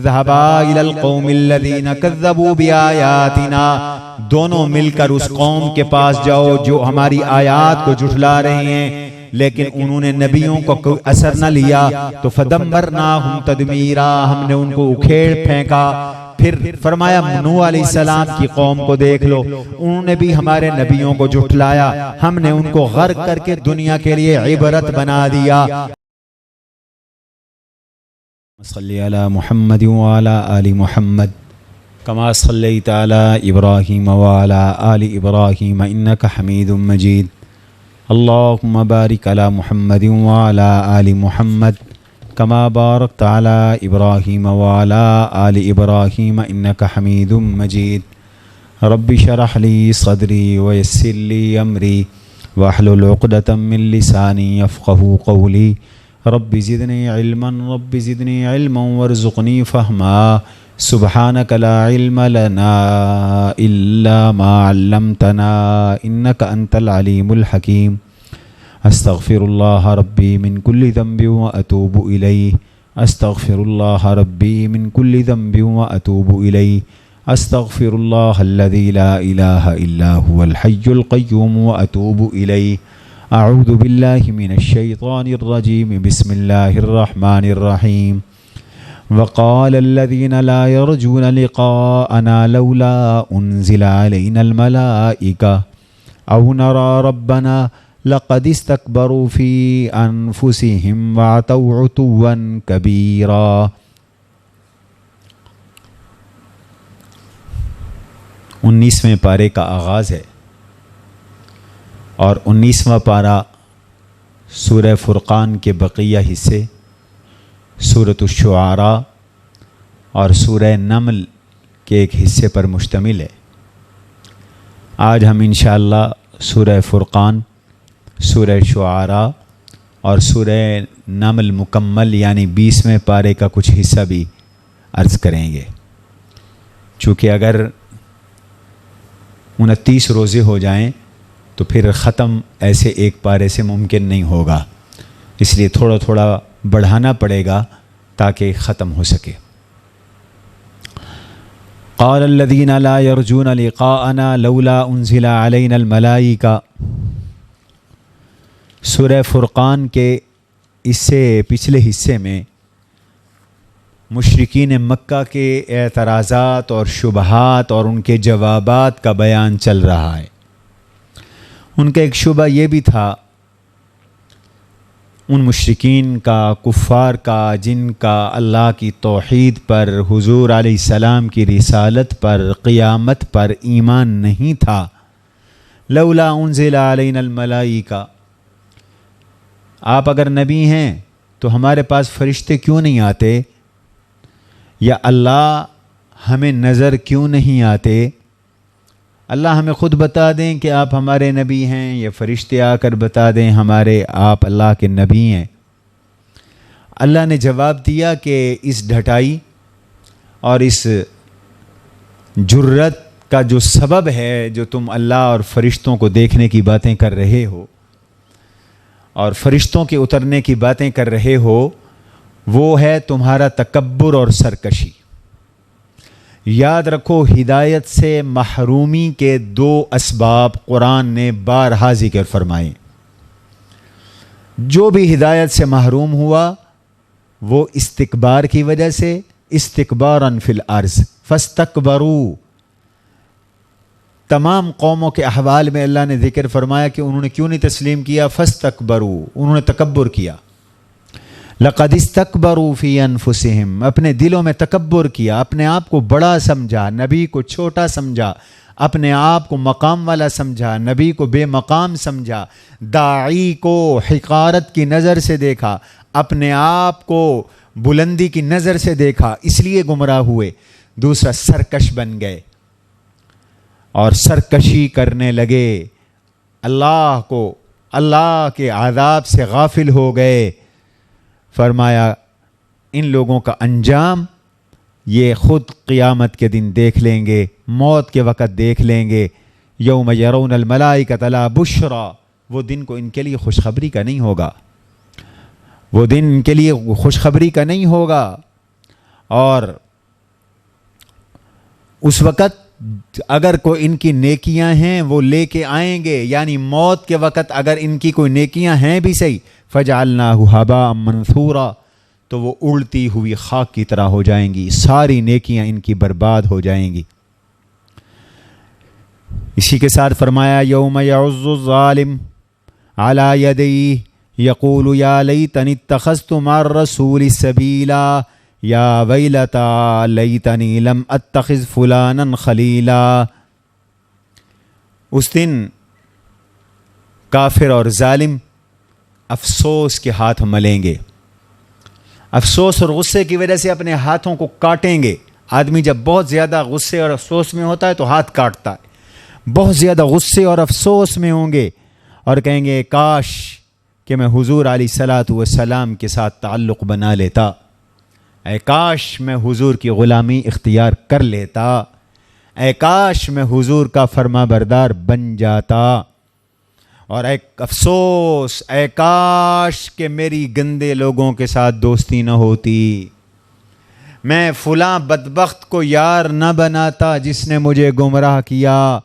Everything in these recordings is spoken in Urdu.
اذهبا الى القوم الذين كذبوا بآياتنا، دونوں مل کر اس قوم کے پاس جاؤ جو ہماری آیات کو جھٹلا رہے ہیں، لیکن انہوں نے نبیوں کو کوئی اثر نہ لیا، تو فدمرناہم تدمیرا، ہم نے ان کو اکھیڑ پھینکا۔ پھر فرمایا نوح علیہ السلام کی قوم کو دیکھ لو، انہوں نے بھی ہمارے نبیوں کو جھٹلایا، ہم نے ان کو غرق کر کے دنیا کے لیے عبرت بنا دیا۔ صلی علی محمد وعلی آل محمد کما صلیت علی ابراہیم وعلی آل ابراہیم انک حمید مجید۔ اللہم بارک علی محمد وعلی آل محمد کما بارکت علی ابراہیم وعلی آل ابراہیم انک حمید مجید۔ رب اشرح لی صدری ویسر لی امری واحلل عقدۃ من لسانی یفقہوا قولی۔ رب زدنی علما وارزقنی فہما۔ سبحانک لا علم لنا الا ما علمتنا انک انت العلیم الحکیم۔ استغفر اللہ ربی من کل ذنب واتوب الیہ، استغفر اللہ ربی من کل ذنب واتوب الیہ، استغفر اللہ الذی لا الہ الا هو الحی القیوم واتوب الیہ۔ اعوذ باللہ من الشیطان الرجیم، بسم اللہ الرحمن الرحیم۔ وقال الذین لا یرجون لقاءنا لولا انزل علینا الملائکہ او نرى ربنا لقد استکبروا فی انفسهم وعتوا عتوا کبیرا۔ 19ویں پارے کا آغاز ہے، اور 19واں پارہ سورہ فرقان کے بقیہ حصے سورۃ الشعراء اور سورہ نمل کے ایک حصے پر مشتمل ہے۔ آج ہم انشاءاللہ سورہ فرقان، سورہ شعراء اور سورہ نمل مکمل یعنی 20ویں پارے کا کچھ حصہ بھی عرض کریں گے، چونکہ اگر 29 روزے ہو جائیں تو پھر ختم ایسے ایک پارے سے ممکن نہیں ہوگا، اس لیے تھوڑا تھوڑا بڑھانا پڑے گا تاکہ ختم ہو سکے۔ قال الذین لا یرجون لقاءنا لولا انزل علینا الملائکہ۔ سورہ فرقان کے اس سے پچھلے حصے میں مشرکین مکہ کے اعتراضات اور شبہات اور ان کے جوابات کا بیان چل رہا ہے۔ ان کا ایک شبہ یہ بھی تھا، ان مشرکین کا، کفار کا، جن کا اللہ کی توحید پر، حضور علیہ السلام کی رسالت پر، قیامت پر ایمان نہیں تھا۔ لولا انزل علینا الملائکہ، آپ اگر نبی ہیں تو ہمارے پاس فرشتے کیوں نہیں آتے، یا اللہ ہمیں نظر کیوں نہیں آتے؟ اللہ ہمیں خود بتا دیں کہ آپ ہمارے نبی ہیں، یا فرشتے آ کر بتا دیں ہمارے آپ اللہ کے نبی ہیں۔ اللہ نے جواب دیا کہ اس ڈھٹائی اور اس جرت کا جو سبب ہے، جو تم اللہ اور فرشتوں کو دیکھنے کی باتیں کر رہے ہو اور فرشتوں کے اترنے کی باتیں کر رہے ہو، وہ ہے تمہارا تکبر اور سرکشی۔ یاد رکھو، ہدایت سے محرومی کے 2 اسباب قرآن نے بارہا ذکر فرمائے۔ جو بھی ہدایت سے محروم ہوا وہ استکبار کی وجہ سے، استکباراً فی الارض فاستکبروا۔ تمام قوموں کے احوال میں اللہ نے ذکر فرمایا کہ انہوں نے کیوں نہیں تسلیم کیا، فاستکبروا، انہوں نے تکبر کیا۔ لقد استکبروا فی انفسہم، اپنے دلوں میں تکبر کیا، اپنے آپ کو بڑا سمجھا، نبی کو چھوٹا سمجھا، اپنے آپ کو مقام والا سمجھا، نبی کو بے مقام سمجھا، داعی کو حقارت کی نظر سے دیکھا، اپنے آپ کو بلندی کی نظر سے دیکھا، اس لیے گمراہ ہوئے۔ دوسرا، سرکش بن گئے اور سرکشی کرنے لگے، اللہ کے عذاب سے غافل ہو گئے۔ فرمایا ان لوگوں کا انجام یہ خود قیامت کے دن دیکھ لیں گے، موت کے وقت دیکھ لیں گے۔ یوم یرون الملائکۃ لا بشرا، وہ دن کو ان کے لیے خوشخبری کا نہیں ہوگا، وہ دن ان کے لیے خوشخبری کا نہیں ہوگا۔ اور اس وقت اگر کوئی ان کی نیکیاں ہیں وہ لے کے آئیں گے، یعنی موت کے وقت اگر ان کی کوئی نیکیاں ہیں بھی صحیح، فَجَعَلْنَاهُ هَبَاءً مَنْثُورًا، تو وہ اڑتی ہوئی خاک کی طرح ہو جائیں گی، ساری نیکیاں ان کی برباد ہو جائیں گی۔ اسی کے ساتھ فرمایا یوم یعض الظالم علی یدیہ یقول یا لیتنی اتخذت مع الرسول سبیلا یا ویلتا لیتنی لم اتخذ فلانا خلیلا۔ اس دن کافر اور ظالم افسوس کے ہاتھ ملیں گے، افسوس اور غصے کی وجہ سے اپنے ہاتھوں کو کاٹیں گے۔ آدمی جب بہت زیادہ غصے اور افسوس میں ہوتا ہے تو ہاتھ کاٹتا ہے، بہت زیادہ غصے اور افسوس میں ہوں گے اور کہیں گے کاش کہ میں حضور علیہ الصلاۃ والسلام کے ساتھ تعلق بنا لیتا، اے کاش میں حضور کی غلامی اختیار کر لیتا، اے کاش میں حضور کا فرما بردار بن جاتا، اور ایک افسوس، اے کاش کہ میری گندے لوگوں کے ساتھ دوستی نہ ہوتی، میں فلاں بدبخت کو یار نہ بناتا جس نے مجھے گمراہ کیا،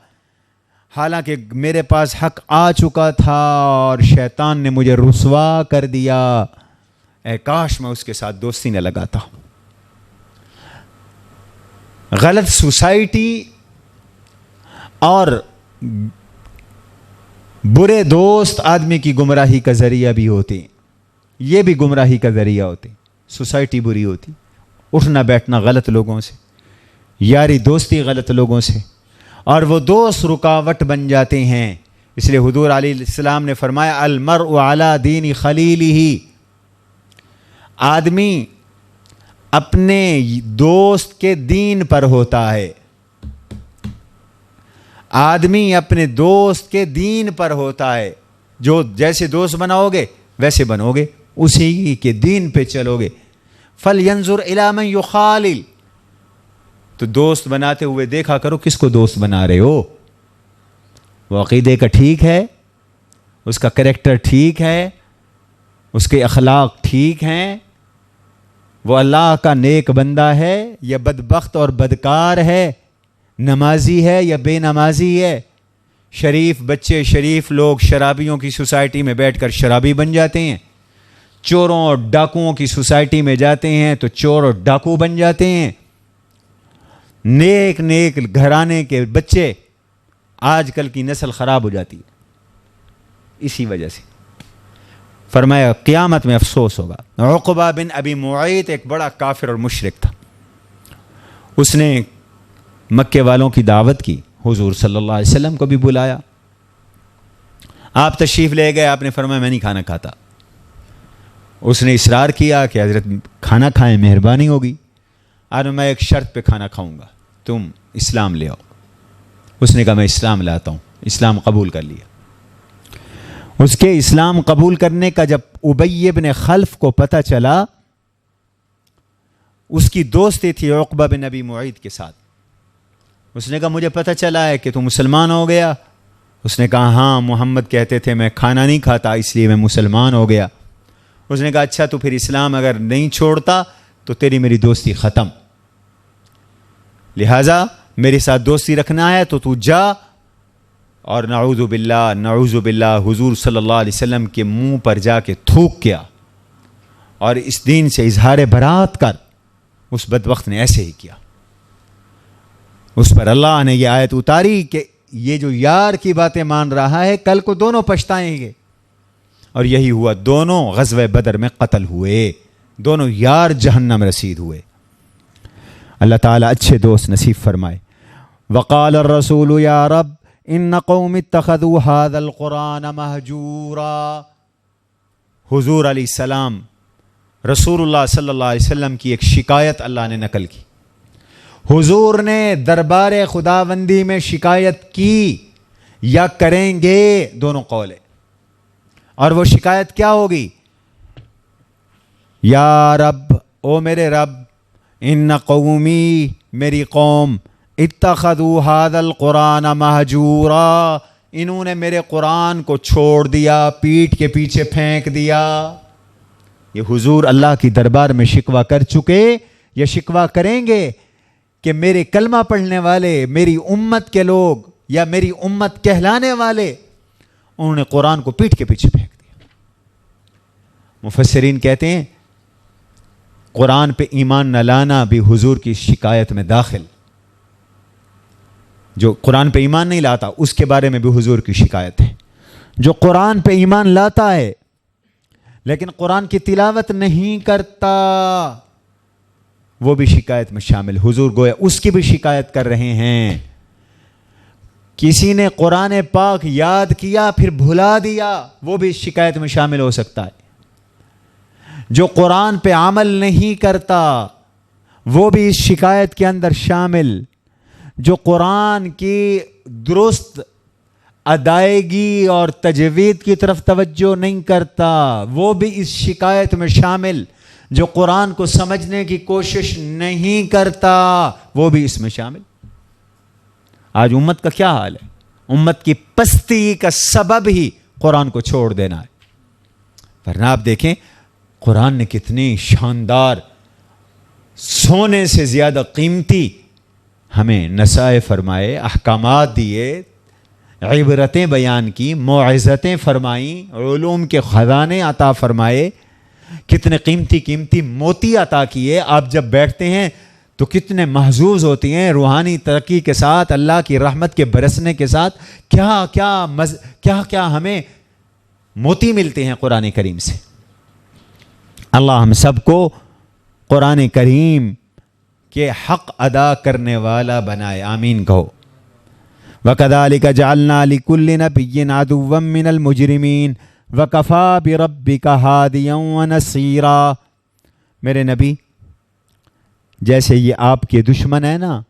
حالانکہ میرے پاس حق آ چکا تھا اور شیطان نے مجھے رسوا کر دیا، اے کاش میں اس کے ساتھ دوستی نہ لگاتا۔ غلط سوسائٹی اور برے دوست آدمی کی گمراہی کا ذریعہ بھی ہوتے ہیں، یہ بھی گمراہی کا ذریعہ ہوتے ہیں۔ سوسائٹی بری ہوتی، اٹھنا بیٹھنا غلط لوگوں سے، یاری دوستی غلط لوگوں سے، اور وہ دوست رکاوٹ بن جاتے ہیں۔ اس لیے حضور علیہ السلام نے فرمایا المرء علی دین خلیلہ، آدمی اپنے دوست کے دین پر ہوتا ہے، آدمی اپنے دوست کے دین پر ہوتا ہے، جو جیسے دوست بناؤ گے ویسے بنو گے، اسی کے دین پہ چلو گے۔ فَلْيَنْظُرْ إِلَىٰ مَنْ يُخَالِلُ، تو دوست بناتے ہوئے دیکھا کرو کس کو دوست بنا رہے ہو، وہ عقیدے کا ٹھیک ہے، اس کا کریکٹر ٹھیک ہے، اس کے اخلاق ٹھیک ہیں، وہ اللہ کا نیک بندہ ہے یا بدبخت اور بدکار ہے، نمازی ہے یا بے نمازی ہے۔ شریف بچے، شریف لوگ شرابیوں کی سوسائٹی میں بیٹھ کر شرابی بن جاتے ہیں، چوروں اور ڈاکوؤں کی سوسائٹی میں جاتے ہیں تو چور اور ڈاکو بن جاتے ہیں۔ نیک نیک گھرانے کے بچے، آج کل کی نسل خراب ہو جاتی ہے اسی وجہ سے۔ فرمایا قیامت میں افسوس ہوگا۔ عقبہ بن ابی معیط ایک بڑا کافر اور مشرک تھا، اس نے مکے والوں کی دعوت کی، حضور صلی اللہ علیہ وسلم کو بھی بلایا، آپ تشریف لے گئے، آپ نے فرمایا میں نہیں کھانا کھاتا۔ اس نے اصرار کیا کہ حضرت کھانا کھائیں، مہربانی ہوگی۔ آج میں ایک شرط پہ کھانا کھاؤں گا، تم اسلام لے آؤ۔ اس نے کہا میں اسلام لاتا ہوں، اسلام قبول کر لیا۔ اس کے اسلام قبول کرنے کا جب ابی بن خلف کو پتہ چلا، اس کی دوستی تھی عقبہ بن ابی معیط کے ساتھ، اس نے کہا مجھے پتہ چلا ہے کہ تو مسلمان ہو گیا۔ اس نے کہا ہاں، محمد کہتے تھے میں کھانا نہیں کھاتا اس لیے میں مسلمان ہو گیا۔ اس نے کہا اچھا تو پھر اسلام اگر نہیں چھوڑتا تو تیری میری دوستی ختم، لہٰذا میرے ساتھ دوستی رکھنا ہے تو تو جا اور نعوذ باللہ حضور صلی اللہ علیہ وسلم کے منہ پر جا کے تھوک کیا اور اس دین سے اظہار برات کر۔ اس بدبخت نے ایسے ہی کیا، اس پر اللہ نے یہ آیت اتاری کہ یہ جو یار کی باتیں مان رہا ہے کل کو دونوں پچھتائیں گے، اور یہی ہوا، دونوں غزوہ بدر میں قتل ہوئے، دونوں یار جہنم رسید ہوئے۔ اللہ تعالیٰ اچھے دوست نصیب فرمائے۔ وقال الرسول یا رب ان قوم اتخذوا هذا القرآن مہجورا، حضور علیہ السلام رسول اللہ صلی اللہ علیہ وسلم کی ایک شکایت اللہ نے نقل کی۔ حضور نے دربار خداوندی میں شکایت کی یا کریں گے، دونوں قول ہے، اور وہ شکایت کیا ہوگی؟ یا رب، او میرے رب، ان قومی، میری قوم، اتخذوا هذا القرآن مہجورا، انہوں نے میرے قرآن کو چھوڑ دیا، پیٹھ کے پیچھے پھینک دیا۔ یہ حضور اللہ کی دربار میں شکوہ کر چکے یا شکوہ کریں گے کہ میرے کلمہ پڑھنے والے، میری امت کے لوگ یا میری امت کہلانے والے، انہوں نے قرآن کو پیٹھ کے پیچھے پھینک دیا۔ مفسرین کہتے ہیں قرآن پہ ایمان نہ لانا بھی حضور کی شکایت میں داخل۔ جو قرآن پہ ایمان نہیں لاتا اس کے بارے میں بھی حضور کی شکایت ہے۔ جو قرآن پہ ایمان لاتا ہے لیکن قرآن کی تلاوت نہیں کرتا، وہ بھی شکایت میں شامل۔ حضور گویا اس کی بھی شکایت کر رہے ہیں۔ کسی نے قرآن پاک یاد کیا پھر بھلا دیا، وہ بھی شکایت میں شامل ہو سکتا ہے۔ جو قرآن پہ عمل نہیں کرتا وہ بھی اس شکایت کے اندر شامل۔ جو قرآن کی درست ادائیگی اور تجوید کی طرف توجہ نہیں کرتا وہ بھی اس شکایت میں شامل۔ جو قرآن کو سمجھنے کی کوشش نہیں کرتا وہ بھی اس میں شامل۔ آج امت کا کیا حال ہے؟ امت کی پستی کا سبب ہی قرآن کو چھوڑ دینا ہے۔ ورنہ آپ دیکھیں قرآن نے کتنی شاندار، سونے سے زیادہ قیمتی ہمیں نصائح فرمائے، احکامات دیے، عبرتیں بیان کی، موعظتیں فرمائیں، علوم کے خزانے عطا فرمائے، کتنے قیمتی قیمتی موتی عطا کیے۔ آپ جب بیٹھتے ہیں تو کتنے محظوظ ہوتی ہیں روحانی ترقی کے ساتھ، اللہ کی رحمت کے برسنے کے ساتھ۔ کیا کیا ہمیں موتی ملتے ہیں قرآن کریم سے۔ اللہ ہم سب کو قرآن کریم کے حق ادا کرنے والا بنائے، آمین کہو۔ وَكَذَلِكَ جَعَلْنَا لِكُلِّ نَبِيٍّ عَدُوًّا مِّنَ الْمُجْرِمِينَ وَكَفَىٰ بِرَبِّكَ هَادِيًا وَنَصِيرًا۔ میرے نبی جیسے یہ آپ کے دشمن ہیں نا،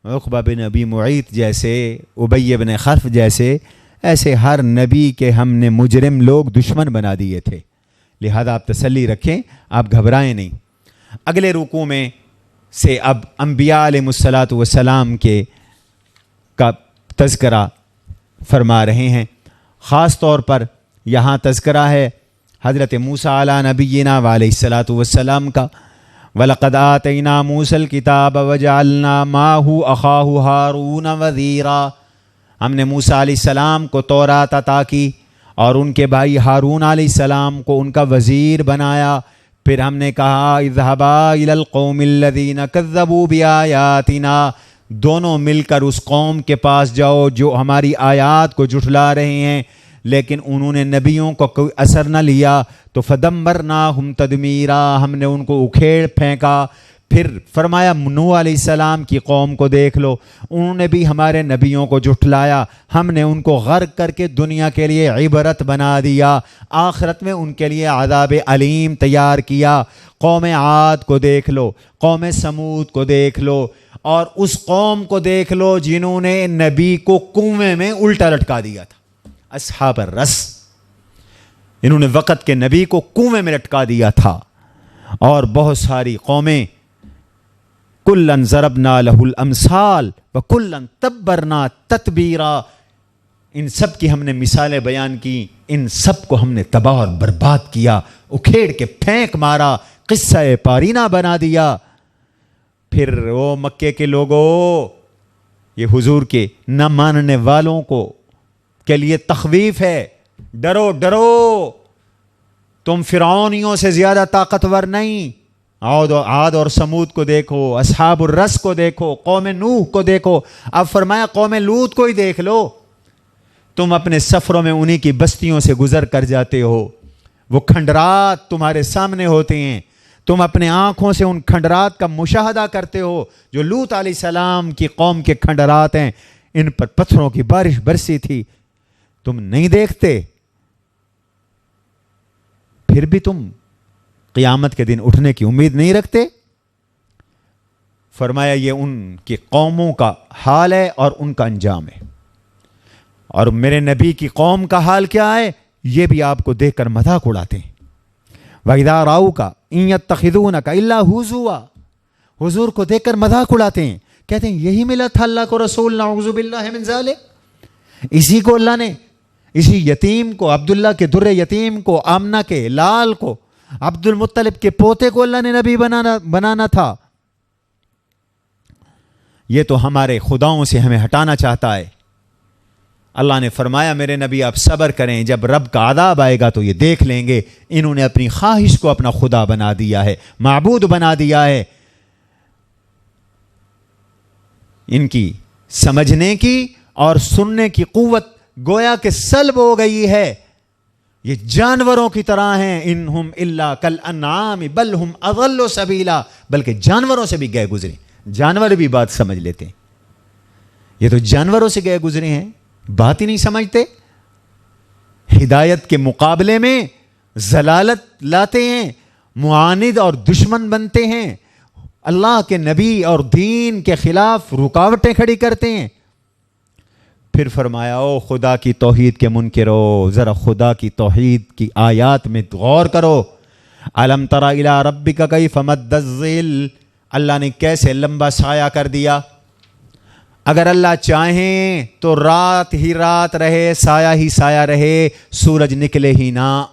عقبہ بن ابی معیط جیسے، ابی بن خلف جیسے، ایسے ہر نبی کے ہم نے مجرم لوگ دشمن بنا دیے تھے۔ لہذا آپ تسلی رکھیں، آپ گھبرائیں نہیں۔ اگلے رکوع میں سے اب انبیاء علیہ الصلاۃ والسلام کے کا تذکرہ فرما رہے ہیں۔ خاص طور پر یہاں تذکرہ ہے حضرت موسیٰ علیہ نبینا علیہ الصلاۃ والسلام کا۔ وَلَقَدْ آتَيْنَا مُوسَى الْكِتَابَ وَجَعَلْنَا مَعَهُ أَخَاهُ هَارُونَ وَزِيرًا۔ ہم نے موسیٰ علیہ السلام کو تورات عطا کی اور ان کے بھائی ہارون علیہ السلام کو ان کا وزیر بنایا۔ پھر ہم نے کہا اذهبا إلى القوم الذين كذبوا بآياتنا، دونوں مل کر اس قوم کے پاس جاؤ جو ہماری آیات کو جھٹلا رہے ہیں، لیکن انہوں نے نبیوں کو کوئی اثر نہ لیا، تو فدمرناہم تدمیرا، ہم نے ان کو اکھیڑ پھینکا۔ پھر فرمایا نوح علیہ السلام کی قوم کو دیکھ لو، انہوں نے بھی ہمارے نبیوں کو جھٹلایا، ہم نے ان کو غرق کر کے دنیا کے لیے عبرت بنا دیا، آخرت میں ان کے لیے عذاب علیم تیار کیا۔ قوم عاد کو دیکھ لو، قوم سمود کو دیکھ لو، اور اس قوم کو دیکھ لو جنہوں نے نبی کو کنویں میں الٹا لٹکا دیا تھا، اصحاب الرس، انہوں نے وقت کے نبی کو کنویں میں لٹکا دیا تھا۔ اور بہت ساری قومیں، کلن ضربنا لہ الامثال وکلن تبرنا تتبیرا، ان سب کی ہم نے مثالیں بیان کی، ان سب کو ہم نے تباہ اور برباد کیا، اکھیڑ کے پھینک مارا، قصہ پارینہ بنا دیا۔ پھر وہ مکے کے لوگوں، یہ حضور کے نہ ماننے والوں کو کے لیے تخویف ہے، ڈرو ڈرو، تم فرعونیوں سے زیادہ طاقتور نہیں۔ عاد اور سمود کو دیکھو، اصحاب الرس کو دیکھو، قوم نوح کو دیکھو، اب فرمایا قوم لوط کو ہی دیکھ لو۔ تم اپنے سفروں میں انہی کی بستیوں سے گزر کر جاتے ہو، وہ کھنڈرات تمہارے سامنے ہوتے ہیں، تم اپنے آنکھوں سے ان کھنڈرات کا مشاہدہ کرتے ہو جو لوط علیہ السلام کی قوم کے کھنڈرات ہیں، ان پر پتھروں کی بارش برسی تھی، تم نہیں دیکھتے؟ پھر بھی تم قیامت کے دن اٹھنے کی امید نہیں رکھتے؟ فرمایا یہ ان کی قوموں کا حال ہے اور ان کا انجام ہے۔ اور میرے نبی کی قوم کا حال کیا ہے یہ بھی آپ کو دیکھ کر مذاق اڑاتے ہیں۔ وَإِذَا رَأَوْكَ إِن يَتَّخِذُونَكَ إِلَّا هُزُوًا، حضور کو دیکھ کر مذاق اڑاتے ہیں، کہتے ہیں یہی ملا تھا اللہ کو رسول، نعوذ باللہ من ذالک، اسی کو اللہ نے، اسی یتیم کو، عبداللہ کے در یتیم کو، آمنہ کے لال کو، عبد المطلب کے پوتے کو اللہ نے نبی بنانا تھا۔ یہ تو ہمارے خداؤں سے ہمیں ہٹانا چاہتا ہے۔ اللہ نے فرمایا میرے نبی آپ صبر کریں، جب رب کا عذاب آئے گا تو یہ دیکھ لیں گے انہوں نے اپنی خواہش کو اپنا خدا بنا دیا ہے، معبود بنا دیا ہے۔ ان کی سمجھنے کی اور سننے کی قوت گویا کہ سلب ہو گئی ہے، یہ جانوروں کی طرح ہیں۔ انہم الا کالانعام بل ہم اضل سبیلا، بلکہ جانوروں سے بھی گئے گزرے، جانور بھی بات سمجھ لیتے ہیں، یہ تو جانوروں سے گئے گزرے ہیں، بات ہی نہیں سمجھتے، ہدایت کے مقابلے میں ضلالت لاتے ہیں، معاند اور دشمن بنتے ہیں، اللہ کے نبی اور دین کے خلاف رکاوٹیں کھڑی کرتے ہیں۔ پھر فرمایا او خدا کی توحید کے منکرو، ذرا خدا کی توحید کی آیات میں غور کرو۔ الم تر الی ربک کیف مد الظل، اللہ نے کیسے لمبا سایہ کر دیا۔ اگر اللہ چاہیں تو رات ہی رات رہے، سایہ ہی سایہ رہے، سورج نکلے ہی نہ۔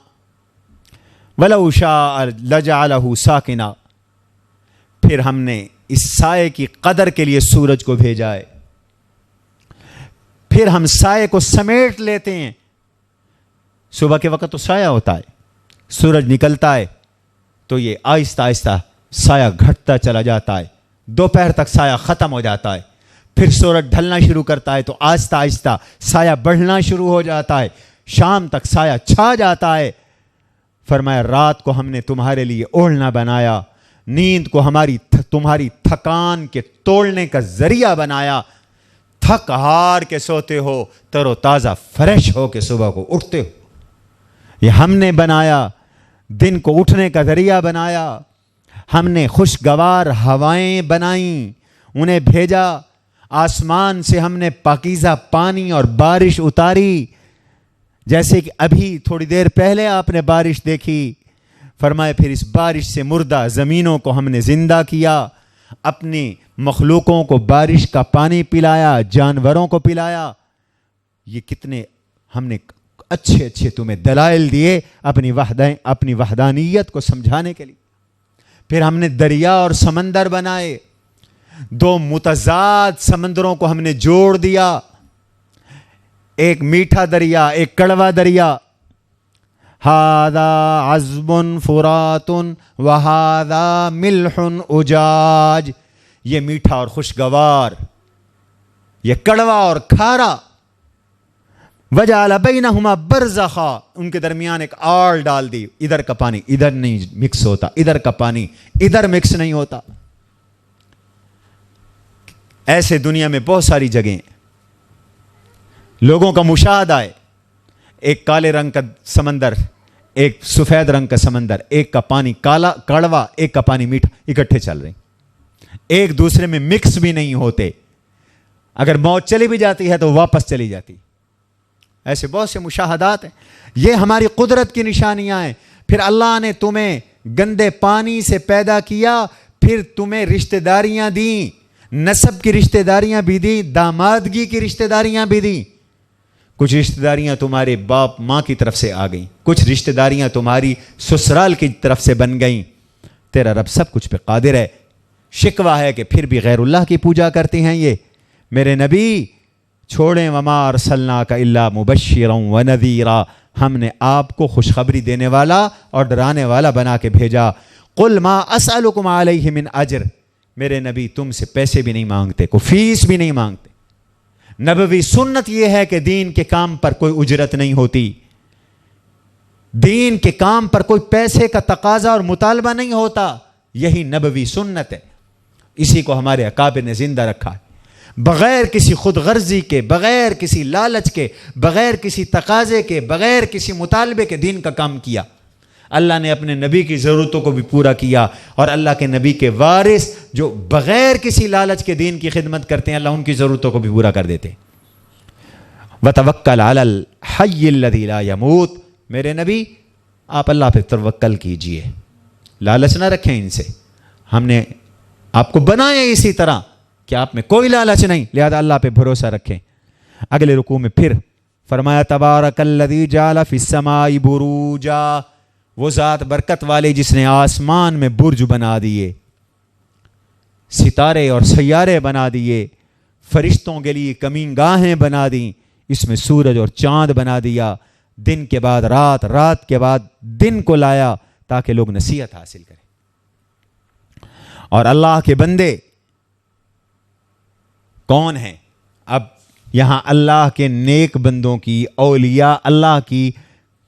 وَلَوْ شَاءَ لَجَعَلَهُ سَاكِنًا، پھر ہم نے اس سائے کی قدر کے لیے سورج کو بھیجا ہے، پھر ہم سائے کو سمیٹ لیتے ہیں۔ صبح کے وقت تو سایہ ہوتا ہے، سورج نکلتا ہے تو یہ آہستہ آہستہ سایہ گھٹتا چلا جاتا ہے، دوپہر تک سایہ ختم ہو جاتا ہے، پھر سورج ڈھلنا شروع کرتا ہے تو آہستہ آہستہ سایہ بڑھنا شروع ہو جاتا ہے، شام تک سایہ چھا جاتا ہے۔ فرمایا رات کو ہم نے تمہارے لیے اوڑھنا بنایا، نیند کو تمہاری تھکان کے توڑنے کا ذریعہ بنایا، تھک ہار کے سوتے ہو، تر و تازہ فریش ہو کے صبح کو اٹھتے ہو، یہ ہم نے بنایا، دن کو اٹھنے کا ذریعہ بنایا، ہم نے خوشگوار ہوائیں بنائیں، انہیں بھیجا، آسمان سے ہم نے پاکیزہ پانی اور بارش اتاری، جیسے کہ ابھی تھوڑی دیر پہلے آپ نے بارش دیکھی۔ فرمائے پھر اس بارش سے مردہ زمینوں کو ہم نے زندہ کیا، اپنی مخلوقوں کو بارش کا پانی پلایا، جانوروں کو پلایا۔ یہ کتنے ہم نے اچھے اچھے تمہیں دلائل دیے اپنی وحدانیت کو سمجھانے کے لیے۔ پھر ہم نے دریا اور سمندر بنائے، دو متضاد سمندروں کو ہم نے جوڑ دیا، ایک میٹھا دریا ایک کڑوا دریا۔ ھذا عذب فرات وھذا ملح اجاج، یہ میٹھا اور خوشگوار، یہ کڑوا اور کھارا۔ وجعل بینہما برزخا، ان کے درمیان ایک آڑ ڈال دی، ادھر کا پانی ادھر نہیں مکس ہوتا، ادھر کا پانی ادھر مکس نہیں ہوتا۔ ایسے دنیا میں بہت ساری جگہیں لوگوں کا مشاہدہ ہے، ایک کالے رنگ کا سمندر، ایک سفید رنگ کا سمندر، ایک کا پانی کالا کڑوا، ایک کا پانی میٹھا، اکٹھے چل رہے ہیں، ایک دوسرے میں مکس بھی نہیں ہوتے، اگر موت چلی بھی جاتی ہے تو واپس چلی جاتی۔ ایسے بہت سے مشاہدات ہیں، یہ ہماری قدرت کی نشانیاں ہیں۔ پھر اللہ نے تمہیں گندے پانی سے پیدا کیا، پھر تمہیں رشتہ داریاں دیں، نسب کی رشتہ داریاں بھی دیں، دامادگی کی رشتہ داریاں بھی دیں۔ کچھ رشتہ داریاں تمہارے باپ ماں کی طرف سے آ گئیں، کچھ رشتہ داریاں تمہاری سسرال کی طرف سے بن گئیں۔ تیرا رب سب کچھ پہ قادر ہے۔ شکوہ ہے کہ پھر بھی غیر اللہ کی پوجا کرتے ہیں یہ۔ میرے نبی چھوڑیں، وما ارسلناک الا مبشرا ونذیرا، ہم نے آپ کو خوشخبری دینے والا اور ڈرانے والا بنا کے بھیجا۔ قل ما اسألکم علیہ من اجر، میرے نبی تم سے پیسے بھی نہیں مانگتے، کوئی فیس بھی نہیں مانگتے۔ نبوی سنت یہ ہے کہ دین کے کام پر کوئی اجرت نہیں ہوتی، دین کے کام پر کوئی پیسے کا تقاضا اور مطالبہ نہیں ہوتا، یہی نبوی سنت ہے، اسی کو ہمارے اکابر نے زندہ رکھا ہے۔ بغیر کسی خود غرضی کے، بغیر کسی لالچ کے، بغیر کسی تقاضے کے، بغیر کسی مطالبے کے دین کا کام کیا۔ اللہ نے اپنے نبی کی ضرورتوں کو بھی پورا کیا، اور اللہ کے نبی کے وارث جو بغیر کسی لالچ کے دین کی خدمت کرتے ہیں، اللہ ان کی ضرورتوں کو بھی پورا کر دیتے۔ وَتَوَكَّلْ عَلَى الْحَيِّ الَّذِي لَا يَمُوتُ، میرے نبی آپ اللہ پہ توکل کیجئے، لالچ نہ رکھیں ان سے، ہم نے آپ کو بنایا اسی طرح کہ آپ میں کوئی لالچ نہیں، لہذا اللہ پہ بھروسہ رکھیں۔ اگلے رکوع میں پھر فرمایا تبارک الذی جعل فی السماء بروجا، وہ ذات برکت والے جس نے آسمان میں برج بنا دیے، ستارے اور سیارے بنا دیے، فرشتوں کے لیے کمین گاہیں بنا دیں، اس میں سورج اور چاند بنا دیا، دن کے بعد رات، رات کے بعد دن کو لایا تاکہ لوگ نصیحت حاصل کریں۔ اور اللہ کے بندے کون ہیں؟ اب یہاں اللہ کے نیک بندوں کی، اولیاء اللہ کی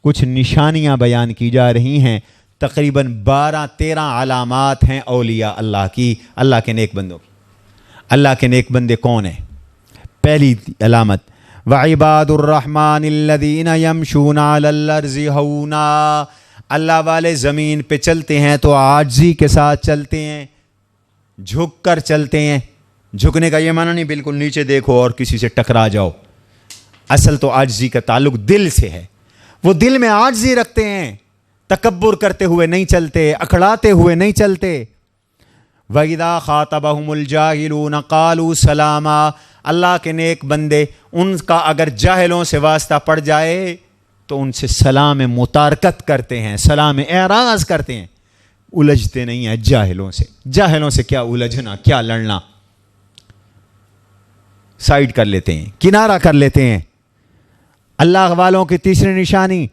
کچھ نشانیاں بیان کی جا رہی ہیں۔ تقریباً 12-13 علامات ہیں اولیاء اللہ کی، اللہ کے نیک بندوں کی۔ اللہ کے نیک بندے کون ہیں؟ پہلی علامت وعباد الرحمن الذین یمشون علی الارض ہونا، اللہ والے زمین پہ چلتے ہیں تو عاجزی کے ساتھ چلتے ہیں، جھک کر چلتے ہیں۔ جھکنے کا یہ معنی نہیں بالکل نیچے دیکھو اور کسی سے ٹکرا جاؤ، اصل تو عاجزی کا تعلق دل سے ہے، وہ دل میں عاجزی رکھتے ہیں، تکبر کرتے ہوئے نہیں چلتے، اکھڑاتے ہوئے نہیں چلتے۔ وَإِذَا خَاطَبَهُمُ الْجَاهِلُونَ قَالُوا سَلَامًا، اللہ کے نیک بندے ان کا اگر جاہلوں سے واسطہ پڑ جائے تو ان سے سلام متارکت کرتے ہیں، سلام اعراض کرتے ہیں، الجھتے نہیں ہیں جاہلوں سے۔ جاہلوں سے کیا الجھنا، کیا لڑنا، سائڈ کر لیتے ہیں، کنارہ کر لیتے ہیں۔ اللہ والوں کی تیسری نشانی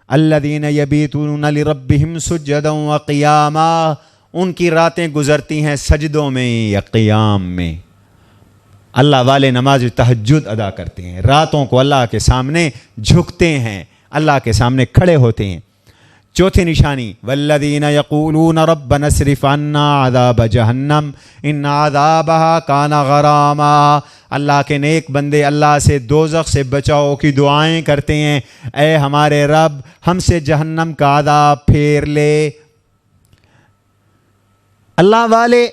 الذین یبیتون لربہم سجدا وقیاما، ان کی راتیں گزرتی ہیں سجدوں میں یا قیام میں۔ اللہ والے نماز تہجد ادا کرتے ہیں، راتوں کو اللہ کے سامنے جھکتے ہیں، اللہ کے سامنے کھڑے ہوتے ہیں۔ چوتھی نشانی والذین یقولون ربنا اصرف عنا عذاب جہنم ان عذابها کان غراما، اللہ کے نیک بندے اللہ سے دوزخ سے بچاؤ کی دعائیں کرتے ہیں، اے ہمارے رب ہم سے جہنم کا عذاب پھیر لے۔ اللہ والے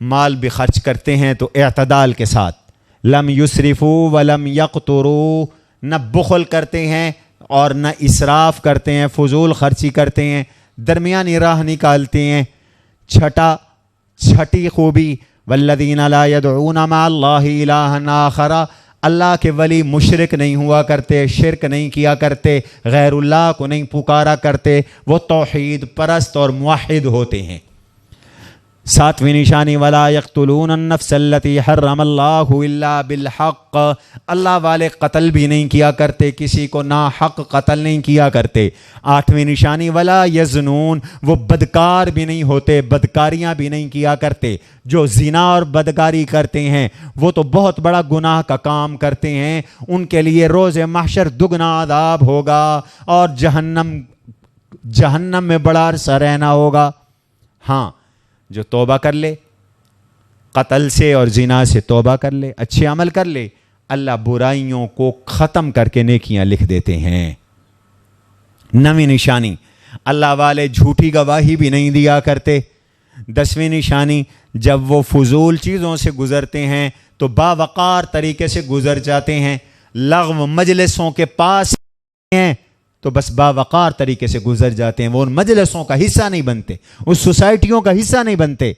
مال بھی خرچ کرتے ہیں تو اعتدال کے ساتھ، لم یسرفوا ولم یقتروا، نہ بخل کرتے ہیں اور نہ اسراف کرتے ہیں، فضول خرچی کرتے ہیں، درمیانی راہ نکالتے ہیں۔ چھٹی خوبی والذین لا يدعون مع اللہ الہا آخر، اللہ کے ولی مشرک نہیں ہوا کرتے، شرک نہیں کیا کرتے، غیر اللہ کو نہیں پکارا کرتے، وہ توحید پرست اور موحد ہوتے ہیں۔ ساتویں نشانی ولا یقتلون النفس التي حرم اللہ الا بالحق، اللہ والے قتل بھی نہیں کیا کرتے، کسی کو ناحق قتل نہیں کیا کرتے۔ آٹھویں نشانی ولا یزنون، وہ بدکار بھی نہیں ہوتے، بدکاریاں بھی نہیں کیا کرتے۔ جو زنا اور بدکاری کرتے ہیں وہ تو بہت بڑا گناہ کا کام کرتے ہیں، ان کے لیے روز محشر دگنا عذاب ہوگا اور جہنم میں بڑا عرصہ رہنا ہوگا۔ ہاں، جو توبہ کر لے، قتل سے اور زنا سے توبہ کر لے، اچھے عمل کر لے، اللہ برائیوں کو ختم کر کے نیکیاں لکھ دیتے ہیں۔ نویں نشانی اللہ والے جھوٹی گواہی بھی نہیں دیا کرتے۔ 10ویں نشانی جب وہ فضول چیزوں سے گزرتے ہیں تو باوقار طریقے سے گزر جاتے ہیں، لغو مجلسوں کے پاس ہیں تو بس باوقار طریقے سے گزر جاتے ہیں، وہ ان مجلسوں کا حصہ نہیں بنتے، اس سوسائٹیوں کا حصہ نہیں بنتے۔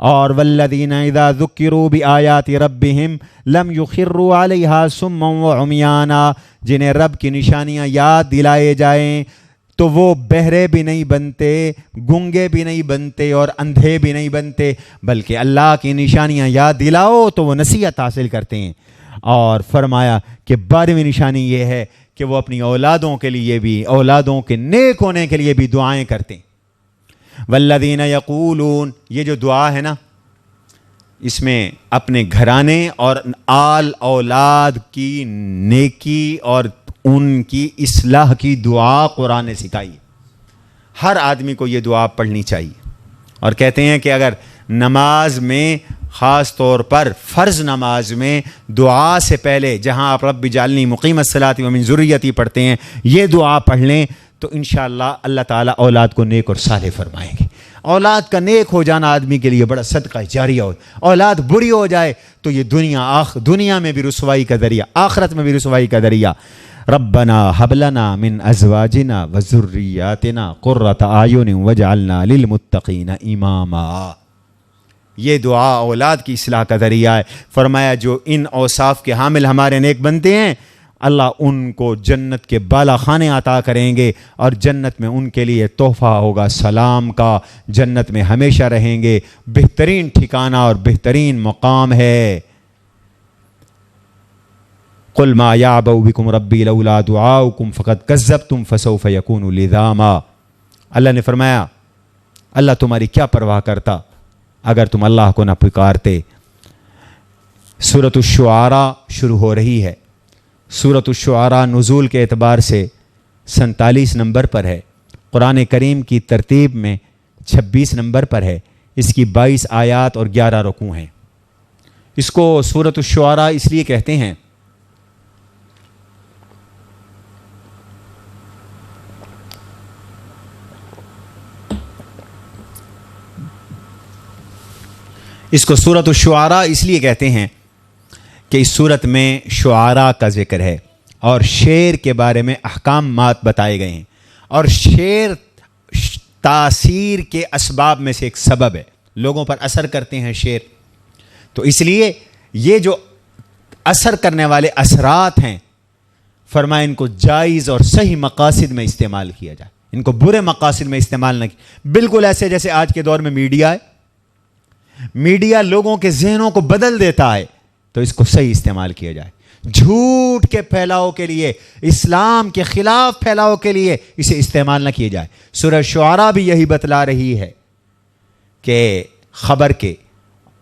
اور والذین اذا ذکروا بآیات ربہم لم یخروا علیہا صما وعمیانا، جنہیں رب کی نشانیاں یاد دلائے جائیں تو وہ بہرے بھی نہیں بنتے، گنگے بھی نہیں بنتے اور اندھے بھی نہیں بنتے، بلکہ اللہ کی نشانیاں یاد دلاؤ تو وہ نصیحت حاصل کرتے ہیں۔ اور فرمایا کہ 12ویں نشانی یہ ہے کہ وہ اپنی اولادوں کے لیے بھی، اولادوں کے نیک ہونے کے لیے بھی دعائیں کرتے ہیں۔ والذین یقولون، یہ جو دعا ہے نا، اس میں اپنے گھرانے اور آل اولاد کی نیکی اور ان کی اصلاح کی دعا قرآن نے سکھائی۔ ہر آدمی کو یہ دعا پڑھنی چاہیے، اور کہتے ہیں کہ اگر نماز میں، خاص طور پر فرض نماز میں، دعا سے پہلے جہاں آپ رب اجعلنی مقیم الصلاۃ ومن ذریتی پڑھتے ہیں، یہ دعا پڑھ لیں تو انشاءاللہ اللہ تعالیٰ اولاد کو نیک اور صالح فرمائیں گے۔ اولاد کا نیک ہو جانا آدمی کے لیے بڑا صدقہ جاریہ ہو۔ اولاد بری ہو جائے تو یہ دنیا میں بھی رسوائی کا ذریعہ، آخرت میں بھی رسوائی کا ذریعہ۔ ربنا هب لنا من ازواجنا وذرياتنا قرۃ اعین واجعلنا للمتقین اماما، یہ دعا اولاد کی اصلاح کا ذریعہ ہے۔ فرمایا جو ان اوصاف کے حامل ہمارے نیک بنتے ہیں اللہ ان کو جنت کے بالا خانے عطا کریں گے، اور جنت میں ان کے لیے تحفہ ہوگا سلام کا، جنت میں ہمیشہ رہیں گے، بہترین ٹھکانہ اور بہترین مقام ہے۔ قل ما یعبأ بکم ربی لولا دعاؤکم فقد کذبتم فسوف یکون لزاما۔ اللہ نے فرمایا اللہ تمہاری کیا پرواہ کرتا اگر تم اللہ کو نہ پکارتے۔ سورۃ الشعراء شروع ہو رہی ہے۔ سورۃ الشعراء نزول کے اعتبار سے 47 نمبر پر ہے، قرآن کریم کی ترتیب میں 26 نمبر پر ہے، اس کی 22 آیات اور 11 رکوع ہیں۔ اس کو سورۃ الشعراء اس لیے کہتے ہیں سورۃ الشعراء اس لیے کہتے ہیں کہ اس صورت میں شعراء کا ذکر ہے اور شعر کے بارے میں احکامات بتائے گئے ہیں، اور شعر تاثیر کے اسباب میں سے ایک سبب ہے، لوگوں پر اثر کرتے ہیں شعر، تو اس لیے یہ جو اثر کرنے والے اثرات ہیں فرمایا ان کو جائز اور صحیح مقاصد میں استعمال کیا جائے، ان کو برے مقاصد میں استعمال نہ کیا، بالکل ایسے جیسے آج کے دور میں میڈیا ہے، میڈیا لوگوں کے ذہنوں کو بدل دیتا ہے، تو اس کو صحیح استعمال کیا جائے، جھوٹ کے پھیلاؤ کے لیے، اسلام کے خلاف پھیلاؤ کے لیے اسے استعمال نہ کیا جائے۔ سورہ شعراء بھی یہی بتلا رہی ہے کہ خبر کے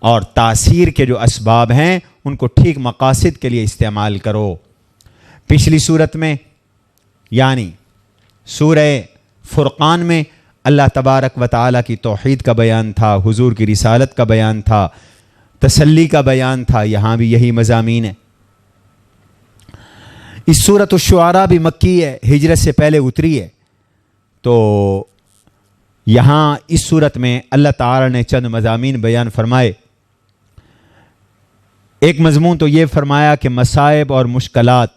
اور تاثیر کے جو اسباب ہیں ان کو ٹھیک مقاصد کے لیے استعمال کرو۔ پچھلی صورت میں یعنی سورہ فرقان میں اللہ تبارک و تعالیٰ کی توحید کا بیان تھا، حضور کی رسالت کا بیان تھا، تسلی کا بیان تھا، یہاں بھی یہی مضامین ہے۔ اس سورۃ الشعراء بھی مکی ہے، ہجرت سے پہلے اتری ہے، تو یہاں اس صورت میں اللہ تعالیٰ نے چند مضامین بیان فرمائے۔ ایک مضمون تو یہ فرمایا کہ مصائب اور مشکلات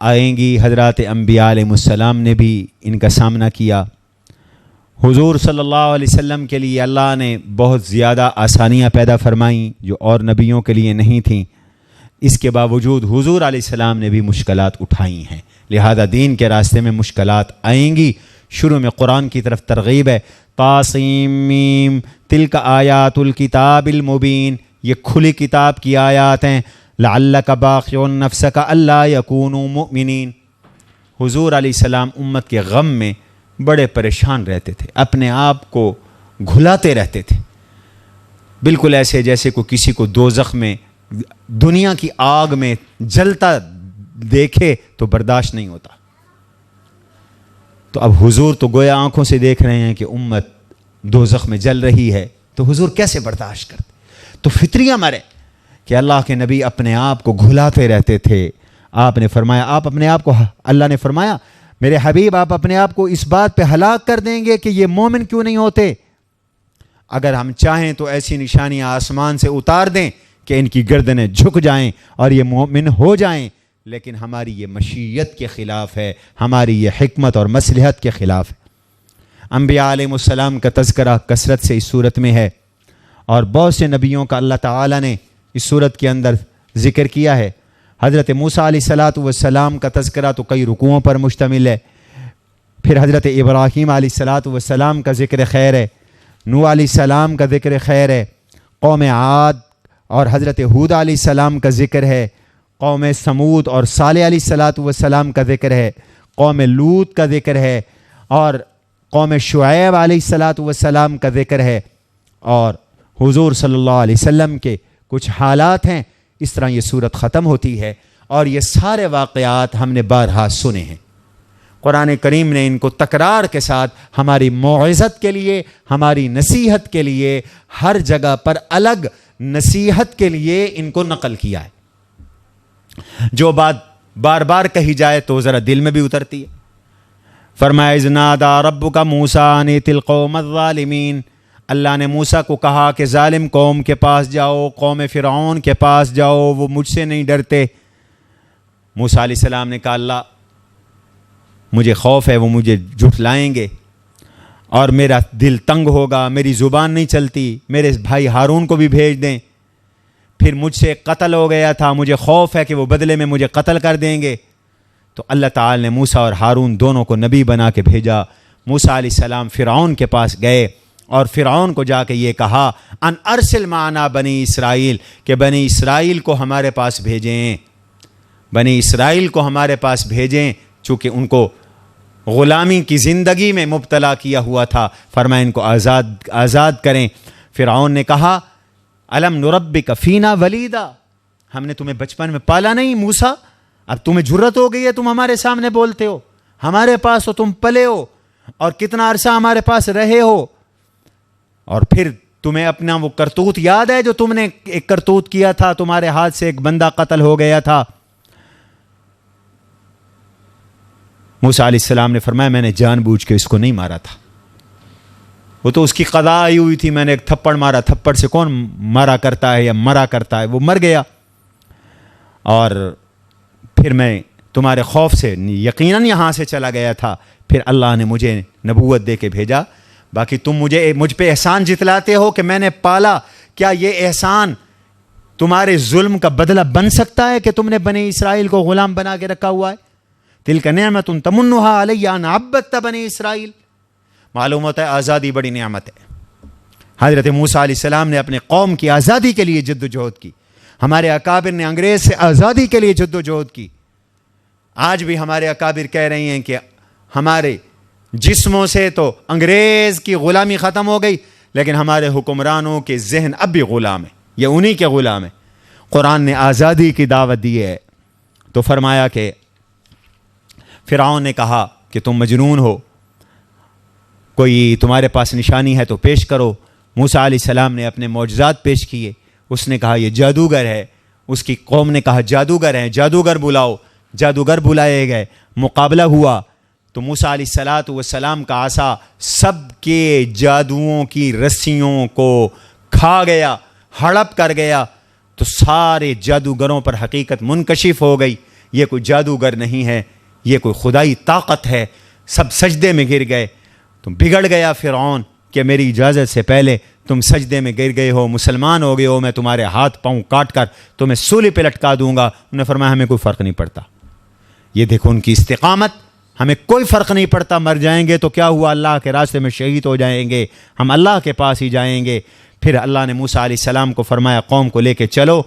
آئیں گی، حضرات انبیاء علیہ السلام نے بھی ان کا سامنا کیا، حضور صلی اللہ علیہ وسلم کے لیے اللہ نے بہت زیادہ آسانیاں پیدا فرمائیں جو اور نبیوں کے لیے نہیں تھیں، اس کے باوجود حضور علیہ السلام نے بھی مشکلات اٹھائی ہیں، لہذا دین کے راستے میں مشکلات آئیں گی۔ شروع میں قرآن کی طرف ترغیب ہے، طاسیم میم تلک آیات الکتاب المبین، یہ کھلی کتاب کی آیات ہیں، لعلک باخع نفسک الا یکونوا مؤمنین۔ حضور علیہ السلام امت کے غم میں بڑے پریشان رہتے تھے، اپنے آپ کو گھلاتے رہتے تھے، بالکل ایسے جیسے کوئی کسی کو دوزخ میں، دنیا کی آگ میں جلتا دیکھے تو برداشت نہیں ہوتا۔ تو اب حضور تو گویا آنکھوں سے دیکھ رہے ہیں کہ امت دوزخ میں جل رہی ہے، تو حضور کیسے برداشت کرتے؟ تو فطری امر ہے کہ اللہ کے نبی اپنے آپ کو گھلاتے رہتے تھے۔ آپ نے فرمایا، آپ اپنے آپ کو، اللہ نے فرمایا میرے حبیب آپ اپنے آپ کو اس بات پہ ہلاک کر دیں گے کہ یہ مومن کیوں نہیں ہوتے؟ اگر ہم چاہیں تو ایسی نشانیاں آسمان سے اتار دیں کہ ان کی گردنیں جھک جائیں اور یہ مومن ہو جائیں، لیکن ہماری یہ مشیت کے خلاف ہے، ہماری یہ حکمت اور مصلحت کے خلاف ہے۔ انبیاء علیہ السلام کا تذکرہ کثرت سے اس صورت میں ہے، اور بہت سے نبیوں کا اللہ تعالیٰ نے اس صورت کے اندر ذکر کیا ہے۔ حضرت موسیٰ علیہ السلام کا تذکرہ تو کئی رکوعوں پر مشتمل ہے، پھر حضرت ابراہیم علیہ السلام کا ذکر خیر ہے، نوح علیہ السلام کا ذکر خیر ہے، قوم عاد اور حضرت ہود علیہ السلام کا ذکر ہے، قوم سمود اور صالح علیہ السلام کا ذکر ہے، قوم لوط کا ذکر ہے، اور قوم شعیب علیہ السلام کا ذکر ہے، اور حضور صلی اللہ علیہ وسلم کے کچھ حالات ہیں۔ اس طرح یہ صورت ختم ہوتی ہے، اور یہ سارے واقعات ہم نے بارہا سنے ہیں۔ قرآن کریم نے ان کو تکرار کے ساتھ ہماری موعظت کے لیے، ہماری نصیحت کے لیے، ہر جگہ پر الگ نصیحت کے لیے ان کو نقل کیا ہے۔ جو بات بار بار کہی جائے تو ذرا دل میں بھی اترتی ہے۔ فرمایا اذ نادى ربك موسیٰ ان ائت القوم الظالمین، اللہ نے موسیٰ کو کہا کہ ظالم قوم کے پاس جاؤ، قوم فرعون کے پاس جاؤ، وہ مجھ سے نہیں ڈرتے۔ موسیٰ علیہ السلام نے کہا اللہ مجھے خوف ہے وہ مجھے جھٹلائیں گے اور میرا دل تنگ ہوگا، میری زبان نہیں چلتی، میرے بھائی ہارون کو بھی بھیج دیں۔ پھر مجھ سے قتل ہو گیا تھا، مجھے خوف ہے کہ وہ بدلے میں مجھے قتل کر دیں گے۔ تو اللہ تعالی نے موسیٰ اور ہارون دونوں کو نبی بنا کے بھیجا۔ موسیٰ علیہ السلام فرعون کے پاس گئے اور فرعون کو جا کے یہ کہا ان ارسل معنا بنی اسرائیل، کہ بنی اسرائیل کو ہمارے پاس بھیجیں، بنی اسرائیل کو ہمارے پاس بھیجیں، چونکہ ان کو غلامی کی زندگی میں مبتلا کیا ہوا تھا، فرمایا ان کو آزاد کریں۔ فرعون نے کہا الم نربک فینا ولیدا، ہم نے تمہیں بچپن میں پالا نہیں موسیٰ؟ اب تمہیں جرت ہو گئی ہے، تم ہمارے سامنے بولتے ہو، ہمارے پاس تو تم پلے ہو اور کتنا عرصہ ہمارے پاس رہے ہو، اور پھر تمہیں اپنا وہ کرتوت یاد ہے جو تم نے ایک کرتوت کیا تھا، تمہارے ہاتھ سے ایک بندہ قتل ہو گیا تھا۔ موسیٰ علیہ السلام نے فرمایا میں نے جان بوجھ کے اس کو نہیں مارا تھا، وہ تو اس کی قضا آئی ہوئی تھی، میں نے ایک تھپڑ مارا، تھپڑ سے کون مارا کرتا ہے یا مرا کرتا ہے، وہ مر گیا، اور پھر میں تمہارے خوف سے یقیناً یہاں سے چلا گیا تھا، پھر اللہ نے مجھے نبوت دے کے بھیجا۔ باقی تم مجھ پہ احسان جتلاتے ہو کہ میں نے پالا، کیا یہ احسان تمہارے ظلم کا بدلہ بن سکتا ہے کہ تم نے بنی اسرائیل کو غلام بنا کے رکھا ہوا ہے؟ تلک نعمت تمنھا علی ان عبدت بنی اسرائیل، معلوم ہوتا ہے آزادی بڑی نعمت ہے۔ حضرت موسیٰ علیہ السلام نے اپنے قوم کی آزادی کے لیے جد و جہد کی، ہمارے اکابر نے انگریز سے آزادی کے لیے جد و جہد کی۔ آج بھی ہمارے اکابر کہہ رہے ہیں کہ ہمارے جسموں سے تو انگریز کی غلامی ختم ہو گئی، لیکن ہمارے حکمرانوں کے ذہن اب بھی غلام ہیں، یہ انہی کے غلام ہیں۔ قرآن نے آزادی کی دعوت دی ہے، تو فرمایا کہ فرعون نے کہا کہ تم مجنون ہو، کوئی تمہارے پاس نشانی ہے تو پیش کرو۔ موسیٰ علیہ السلام نے اپنے معجزات پیش کیے، اس نے کہا یہ جادوگر ہے، اس کی قوم نے کہا جادوگر ہیں، جادوگر بلاؤ، جادوگر بلائے گئے، مقابلہ ہوا، تو موسیٰ علیہ السلام کا عصا سب کے جادوؤں کی رسیوں کو کھا گیا، ہڑپ کر گیا، تو سارے جادوگروں پر حقیقت منکشف ہو گئی، یہ کوئی جادوگر نہیں ہے، یہ کوئی خدائی طاقت ہے، سب سجدے میں گر گئے۔ تم بگڑ گیا فرعون کہ میری اجازت سے پہلے تم سجدے میں گر گئے ہو، مسلمان ہو گئے ہو، میں تمہارے ہاتھ پاؤں کاٹ کر تمہیں سولی پہ لٹکا دوں گا۔ انہوں نے فرمایا ہمیں کوئی فرق نہیں پڑتا۔ یہ دیکھو ان کی استقامت، ہمیں کوئی فرق نہیں پڑتا، مر جائیں گے تو کیا ہوا، اللہ کے راستے میں شہید ہو جائیں گے، ہم اللہ کے پاس ہی جائیں گے۔ پھر اللہ نے موسیٰ علیہ السلام کو فرمایا قوم کو لے کے چلو۔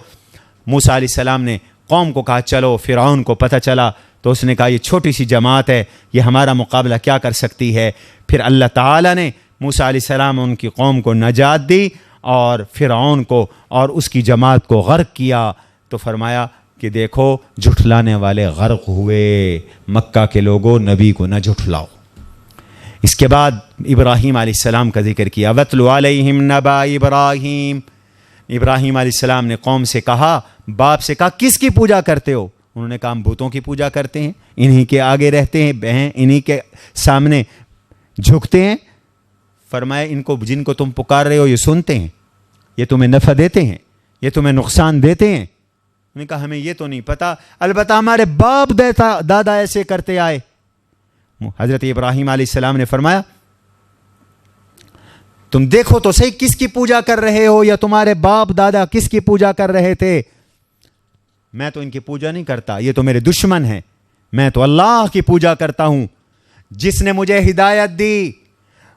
موسیٰ علیہ السلام نے قوم کو کہا چلو، فرعون کو پتہ چلا تو اس نے کہا یہ چھوٹی سی جماعت ہے، یہ ہمارا مقابلہ کیا کر سکتی ہے۔ پھر اللہ تعالیٰ نے موسیٰ علیہ السلام ان کی قوم کو نجات دی اور فرعون کو اور اس کی جماعت کو غرق کیا۔ تو فرمایا کہ دیکھو جھٹلانے والے غرق ہوئے، مکہ کے لوگوں نبی کو نہ جھٹلاؤ۔ اس کے بعد ابراہیم علیہ السلام کا ذکر کیا، وَاتْلُ عَلَيْهِمْ نَبَأَ ابراہیم۔ ابراہیم علیہ السلام نے قوم سے کہا، باپ سے کہا کس کی پوجا کرتے ہو؟ انہوں نے کہا ہم بتوں کی پوجا کرتے ہیں، انہی کے آگے رہتے ہیں، بہن انہی کے سامنے جھکتے ہیں۔ فرمایا ان کو جن کو تم پکار رہے ہو یہ سنتے ہیں، یہ تمہیں نفع دیتے ہیں، یہ تمہیں نقصان دیتے ہیں؟ انہوں نے کہا ہمیں یہ تو نہیں پتا، البتہ ہمارے باپ دادا ایسے کرتے آئے۔ حضرت ابراہیم علیہ السلام نے فرمایا تم دیکھو تو صحیح کس کی پوجا کر رہے ہو، یا تمہارے باپ دادا کس کی پوجا کر رہے تھے؟ میں تو ان کی پوجا نہیں کرتا، یہ تو میرے دشمن ہیں، میں تو اللہ کی پوجا کرتا ہوں جس نے مجھے ہدایت دی۔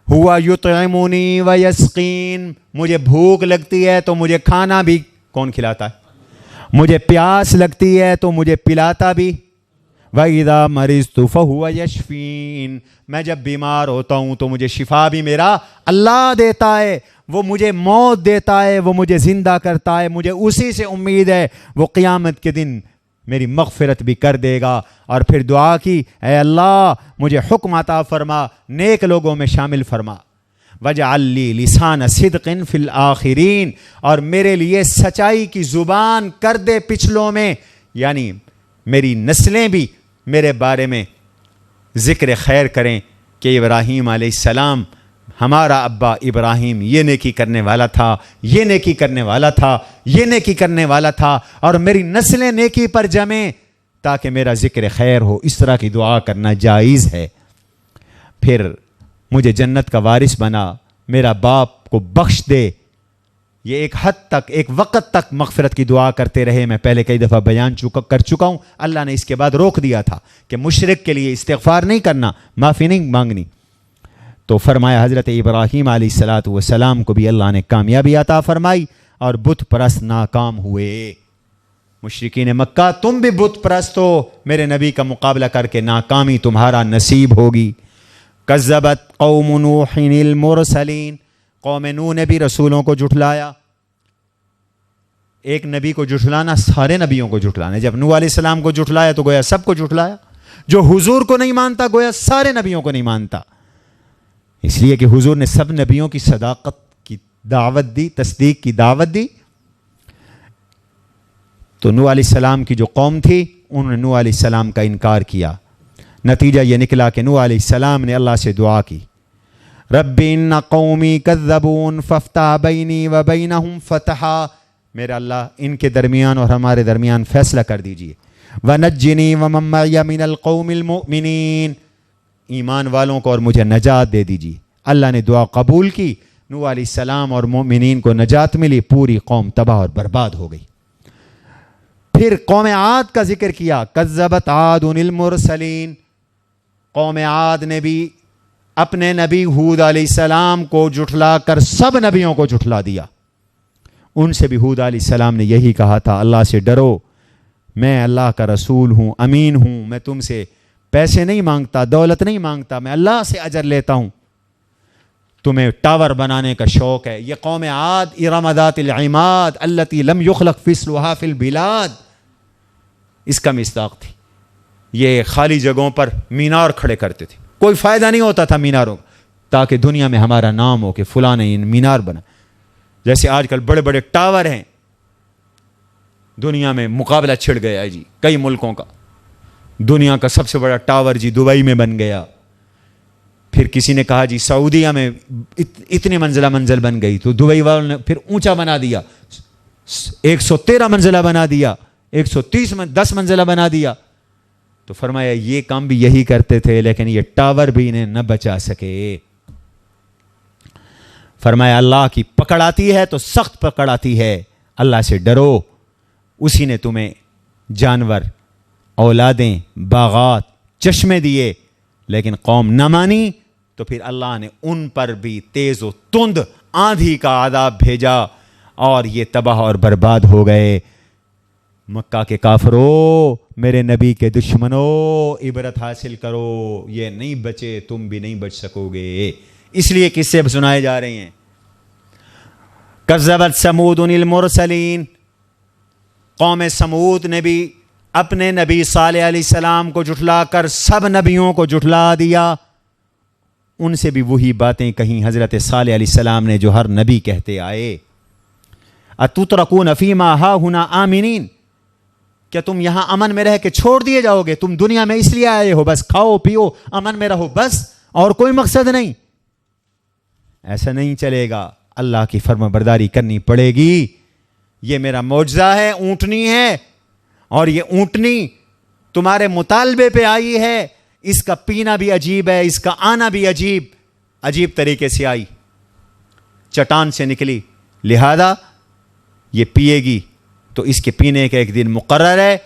ہوا یطعمنی و یسقین، مجھے بھوک لگتی ہے تو مجھے کھانا بھی کون کھلاتا ہے، مجھے پیاس لگتی ہے تو مجھے پلاتا بھی۔ وَإِذَا مَرِضْتُ فَهُوَ يَشْفِينِ، میں جب بیمار ہوتا ہوں تو مجھے شفا بھی میرا اللہ دیتا ہے، وہ مجھے موت دیتا ہے، وہ مجھے زندہ کرتا ہے، مجھے اسی سے امید ہے وہ قیامت کے دن میری مغفرت بھی کر دے گا۔ اور پھر دعا کی، اے اللہ مجھے حکم عطا فرما، نیک لوگوں میں شامل فرما، وَاجْعَلْ لِي لِسَانَ صِدْقٍ فِي الْآخِرِينَ، اور میرے لیے سچائی کی زبان کر دے پچھلوں میں، یعنی میری نسلیں بھی میرے بارے میں ذکر خیر کریں کہ ابراہیم علیہ السلام، ہمارا ابا ابراہیم یہ نیکی کرنے والا تھا، یہ نیکی کرنے والا تھا، یہ نیکی کرنے والا تھا، اور میری نسلیں نیکی پر جمیں تاکہ میرا ذکر خیر ہو۔ اس طرح کی دعا کرنا جائز ہے۔ پھر مجھے جنت کا وارث بنا، میرا باپ کو بخش دے، یہ ایک حد تک، ایک وقت تک مغفرت کی دعا کرتے رہے. میں پہلے کئی دفعہ بیان کر چکا ہوں. اللہ نے اس کے بعد روک دیا تھا کہ مشرک کے لیے استغفار نہیں کرنا، معافی نہیں مانگنی. تو فرمایا حضرت ابراہیم علیہ الصلاۃ والسلام کو بھی اللہ نے کامیابی عطا فرمائی اور بت پرست ناکام ہوئے. مشرکین مکہ تم بھی بت پرست ہو، میرے نبی کا مقابلہ کر کے ناکامی تمہارا نصیب ہوگی. کذبت قوم نوح المرسلین، قوم نوح نے بھی رسولوں کو جھٹلایا. ایک نبی کو جھٹلانا سارے نبیوں کو جھٹلانا. جب نوح علیہ السلام کو جھٹلایا تو گویا سب کو جھٹلایا. جو حضور کو نہیں مانتا گویا سارے نبیوں کو نہیں مانتا. اس لیے کہ حضور نے سب نبیوں کی صداقت کی دعوت دی، تصدیق کی دعوت دی. تو نوح علیہ السلام کی جو قوم تھی انہوں نے نوح علیہ السلام کا انکار کیا. نتیجہ یہ نکلا کہ نوح علیہ السلام نے اللہ سے دعا کی، رب ان قومی کذبون فافتح بینی و بینہم فتحا، میرا اللہ ان کے درمیان اور ہمارے درمیان فیصلہ کر دیجئے. ونجنی ومن معی من القوم المؤمنین، ایمان والوں کو اور مجھے نجات دے دیجئے. اللہ نے دعا قبول کی، نوح علیہ السلام اور مومنین کو نجات ملی. پوری قوم تباہ اور برباد ہو گئی. پھر قوم عاد کا ذکر کیا، کذبت عاد المرسلین، قوم عاد نے بھی اپنے نبی ہود علیہ السلام کو جھٹلا کر سب نبیوں کو جھٹلا دیا. ان سے بھی ہود علیہ السلام نے یہی کہا تھا، اللہ سے ڈرو، میں اللہ کا رسول ہوں، امین ہوں، میں تم سے پیسے نہیں مانگتا، دولت نہیں مانگتا، میں اللہ سے اجر لیتا ہوں. تمہیں ٹاور بنانے کا شوق ہے. یہ قوم عاد ارم ذات العماد التی لم یخلق مثلها فی البلاد، اس کا مصداق تھی. یہ خالی جگہوں پر مینار کھڑے کرتے تھے، کوئی فائدہ نہیں ہوتا تھا میناروں، تاکہ دنیا میں ہمارا نام ہو کہ فلاں نے مینار بنا. جیسے آج کل بڑے بڑے ٹاور ہیں، دنیا میں مقابلہ چھڑ گیا ہے جی کئی ملکوں کا. دنیا کا سب سے بڑا ٹاور جی دبئی میں بن گیا. پھر کسی نے کہا جی سعودیہ میں اتنی منزل بن گئی، تو دبئی والوں نے پھر اونچا بنا دیا، 113 منزلہ بنا دیا، 10 منزلہ بنا دیا. تو فرمایا یہ کام بھی یہی کرتے تھے، لیکن یہ ٹاور بھی انہیں نہ بچا سکے. فرمایا اللہ کی پکڑ آتی ہے تو سخت پکڑ آتی ہے، اللہ سے ڈرو. اسی نے تمہیں جانور، اولادیں، باغات، چشمے دیے، لیکن قوم نہ مانی تو پھر اللہ نے ان پر بھی تیز و تند آندھی کا عذاب بھیجا اور یہ تباہ اور برباد ہو گئے. مکہ کے کافروں، میرے نبی کے دشمنوں، عبرت حاصل کرو، یہ نہیں بچے تم بھی نہیں بچ سکو گے. اس لیے قصے سنائے جا رہے ہیں. کذبت ثمود المرسلین، قوم سمود نے بھی اپنے نبی صالح علیہ السلام کو جھٹلا کر سب نبیوں کو جھٹلا دیا. ان سے بھی وہی باتیں کہیں حضرت صالح علیہ السلام نے جو ہر نبی کہتے آئے. اتترکون فیما ہاہنا آمنین، کیا تم یہاں امن میں رہ کے چھوڑ دیے جاؤ گے؟ تم دنیا میں اس لیے آئے ہو بس کھاؤ پیو امن میں رہو بس، اور کوئی مقصد نہیں. ایسا نہیں چلے گا، اللہ کی فرما برداری کرنی پڑے گی. یہ میرا معجزہ ہے، اونٹنی ہے، اور یہ اونٹنی تمہارے مطالبے پہ آئی ہے. اس کا پینا بھی عجیب ہے، اس کا آنا بھی عجیب طریقے سے آئی، چٹان سے نکلی، لہذا یہ پیے گی تو اس کے پینے کا ایک دن مقرر ہے،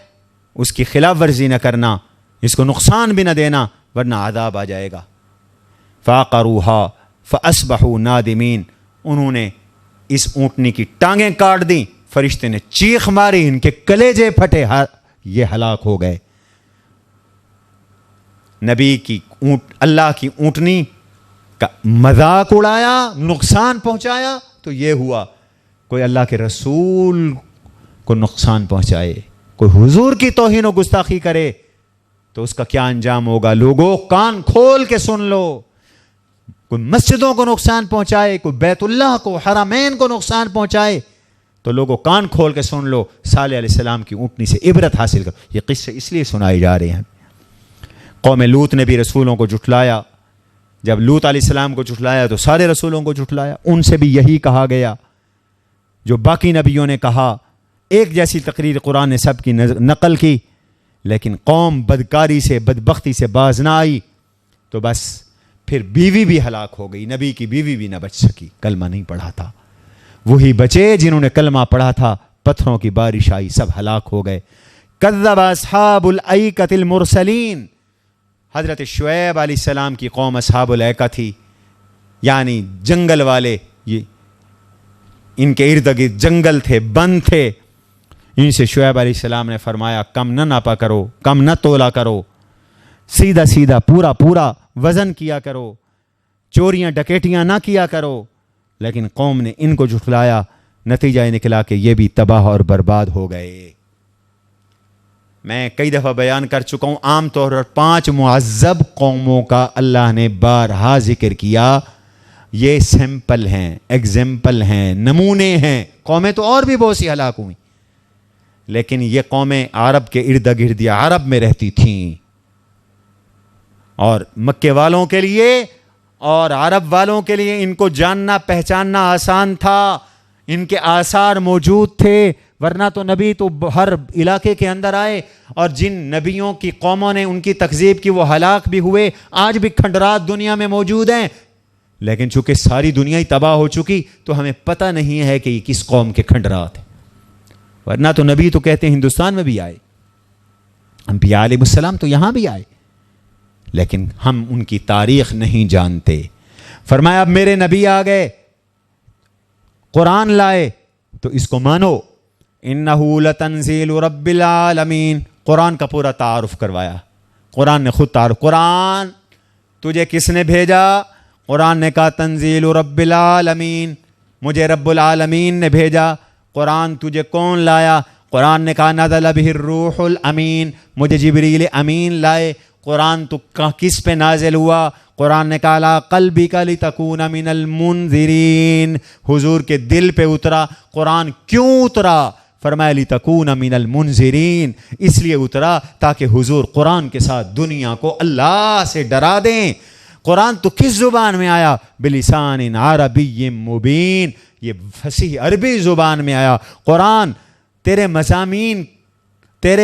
اس کی خلاف ورزی نہ کرنا، اس کو نقصان بھی نہ دینا ورنہ عذاب آ جائے گا. فعقروها فاصبحوا نادمین، انہوں نے اس اونٹنی کی ٹانگیں کاٹ دیں، فرشتے نے چیخ ماری، ان کے کلیجے پھٹے، یہ ہلاک ہو گئے. نبی کی اللہ کی اونٹنی کا مذاق اڑایا، نقصان پہنچایا تو یہ ہوا. کوئی اللہ کے رسول کو نقصان پہنچائے، کوئی حضور کی توہین و گستاخی کرے تو اس کا کیا انجام ہوگا؟ لوگوں کان کھول کے سن لو. کوئی مسجدوں کو نقصان پہنچائے، کوئی بیت اللہ کو، حرمین کو نقصان پہنچائے تو لوگوں کان کھول کے سن لو. صالح علیہ السلام کی اونٹنی سے عبرت حاصل کرو. یہ قصے اس لیے سنائے جا رہے ہیں. قوم لوط نے بھی رسولوں کو جھٹلایا. جب لوط علیہ السلام کو جھٹلایا تو سارے رسولوں کو جھٹلایا. ان سے بھی یہی کہا گیا جو باقی نبیوں نے کہا. ایک جیسی تقریر قرآن نے سب کی نقل کی، لیکن قوم بدکاری سے، بدبختی سے باز نہ آئی تو بس پھر بیوی بھی ہلاک ہو گئی. نبی کی بیوی بھی نہ بچ سکی، کلمہ نہیں پڑھا تھا. وہی بچے جنہوں نے کلمہ پڑھا تھا، پتھروں کی بارش آئی، سب ہلاک ہو گئے۔ کذب اصحاب الایکۃ المرسلین، حضرت شعیب علیہ السلام کی قوم اصحاب الایکہ تھی، یعنی جنگل والے، یہ ان کے ارد گرد جنگل تھے، بند تھے۔ ان سے شعیب علیہ السلام نے فرمایا کم نہ ناپا کرو، کم نہ تولا کرو، سیدھا سیدھا پورا پورا وزن کیا کرو، چوریاں ڈکیٹیاں نہ کیا کرو۔ لیکن قوم نے ان کو جھٹلایا، نتیجہ یہ نکلا کہ یہ بھی تباہ اور برباد ہو گئے۔ میں کئی دفعہ بیان کر چکا ہوں، عام طور پر 5 معذب قوموں کا اللہ نے بارہا ذکر کیا۔ یہ سیمپل ہیں، ایگزامپل ہیں، نمونے ہیں۔ قومیں تو اور بھی بہت سی ہلاک ہوئیں، لیکن یہ قومیں عرب کے ارد گرد یا عرب میں رہتی تھیں، اور مکے والوں کے لیے اور عرب والوں کے لیے ان کو جاننا پہچاننا آسان تھا، ان کے آثار موجود تھے، ورنہ تو نبی تو ہر علاقے کے اندر آئے، اور جن نبیوں کی قوموں نے ان کی تکذیب کی وہ ہلاک بھی ہوئے، آج بھی کھنڈرات دنیا میں موجود ہیں۔ لیکن چونکہ ساری دنیا ہی تباہ ہو چکی تو ہمیں پتہ نہیں ہے کہ یہ کس قوم کے کھنڈرات ہیں، ورنہ تو نبی تو کہتے ہیں ہندوستان میں بھی آئے، انبیاء علیہ السلام تو یہاں بھی آئے، لیکن ہم ان کی تاریخ نہیں جانتے۔ فرمایا اب میرے نبی آ گئے، قرآن لائے تو اس کو مانو۔ انہ لتنزیل رب العالمین، قرآن کا پورا تعارف کروایا۔ قرآن نے خود تعارف، قرآن تجھے کس نے بھیجا؟ قرآن نے کہا تنزیل رب العالمین، مجھے رب العالمین نے بھیجا۔ قرآن تجھے کون لایا؟ قرآن نے کہا نزل بہ الروح الامین، مجھے جبریل امین لائے۔ قرآن تو کس پہ نازل ہوا؟ قرآن نے کہا لا قلبک لتکون من المنذرین، حضور کے دل پہ اترا۔ قرآن کیوں اترا؟ فرمایا لتکون من المنذرین، اس لیے اترا تاکہ حضور قرآن کے ساتھ دنیا کو اللہ سے ڈرا دیں۔ قرآن تو کس زبان میں آیا؟ بلسان عربی مبین، یہ فصیح عربی زبان میں آیا۔ قرآن تیرے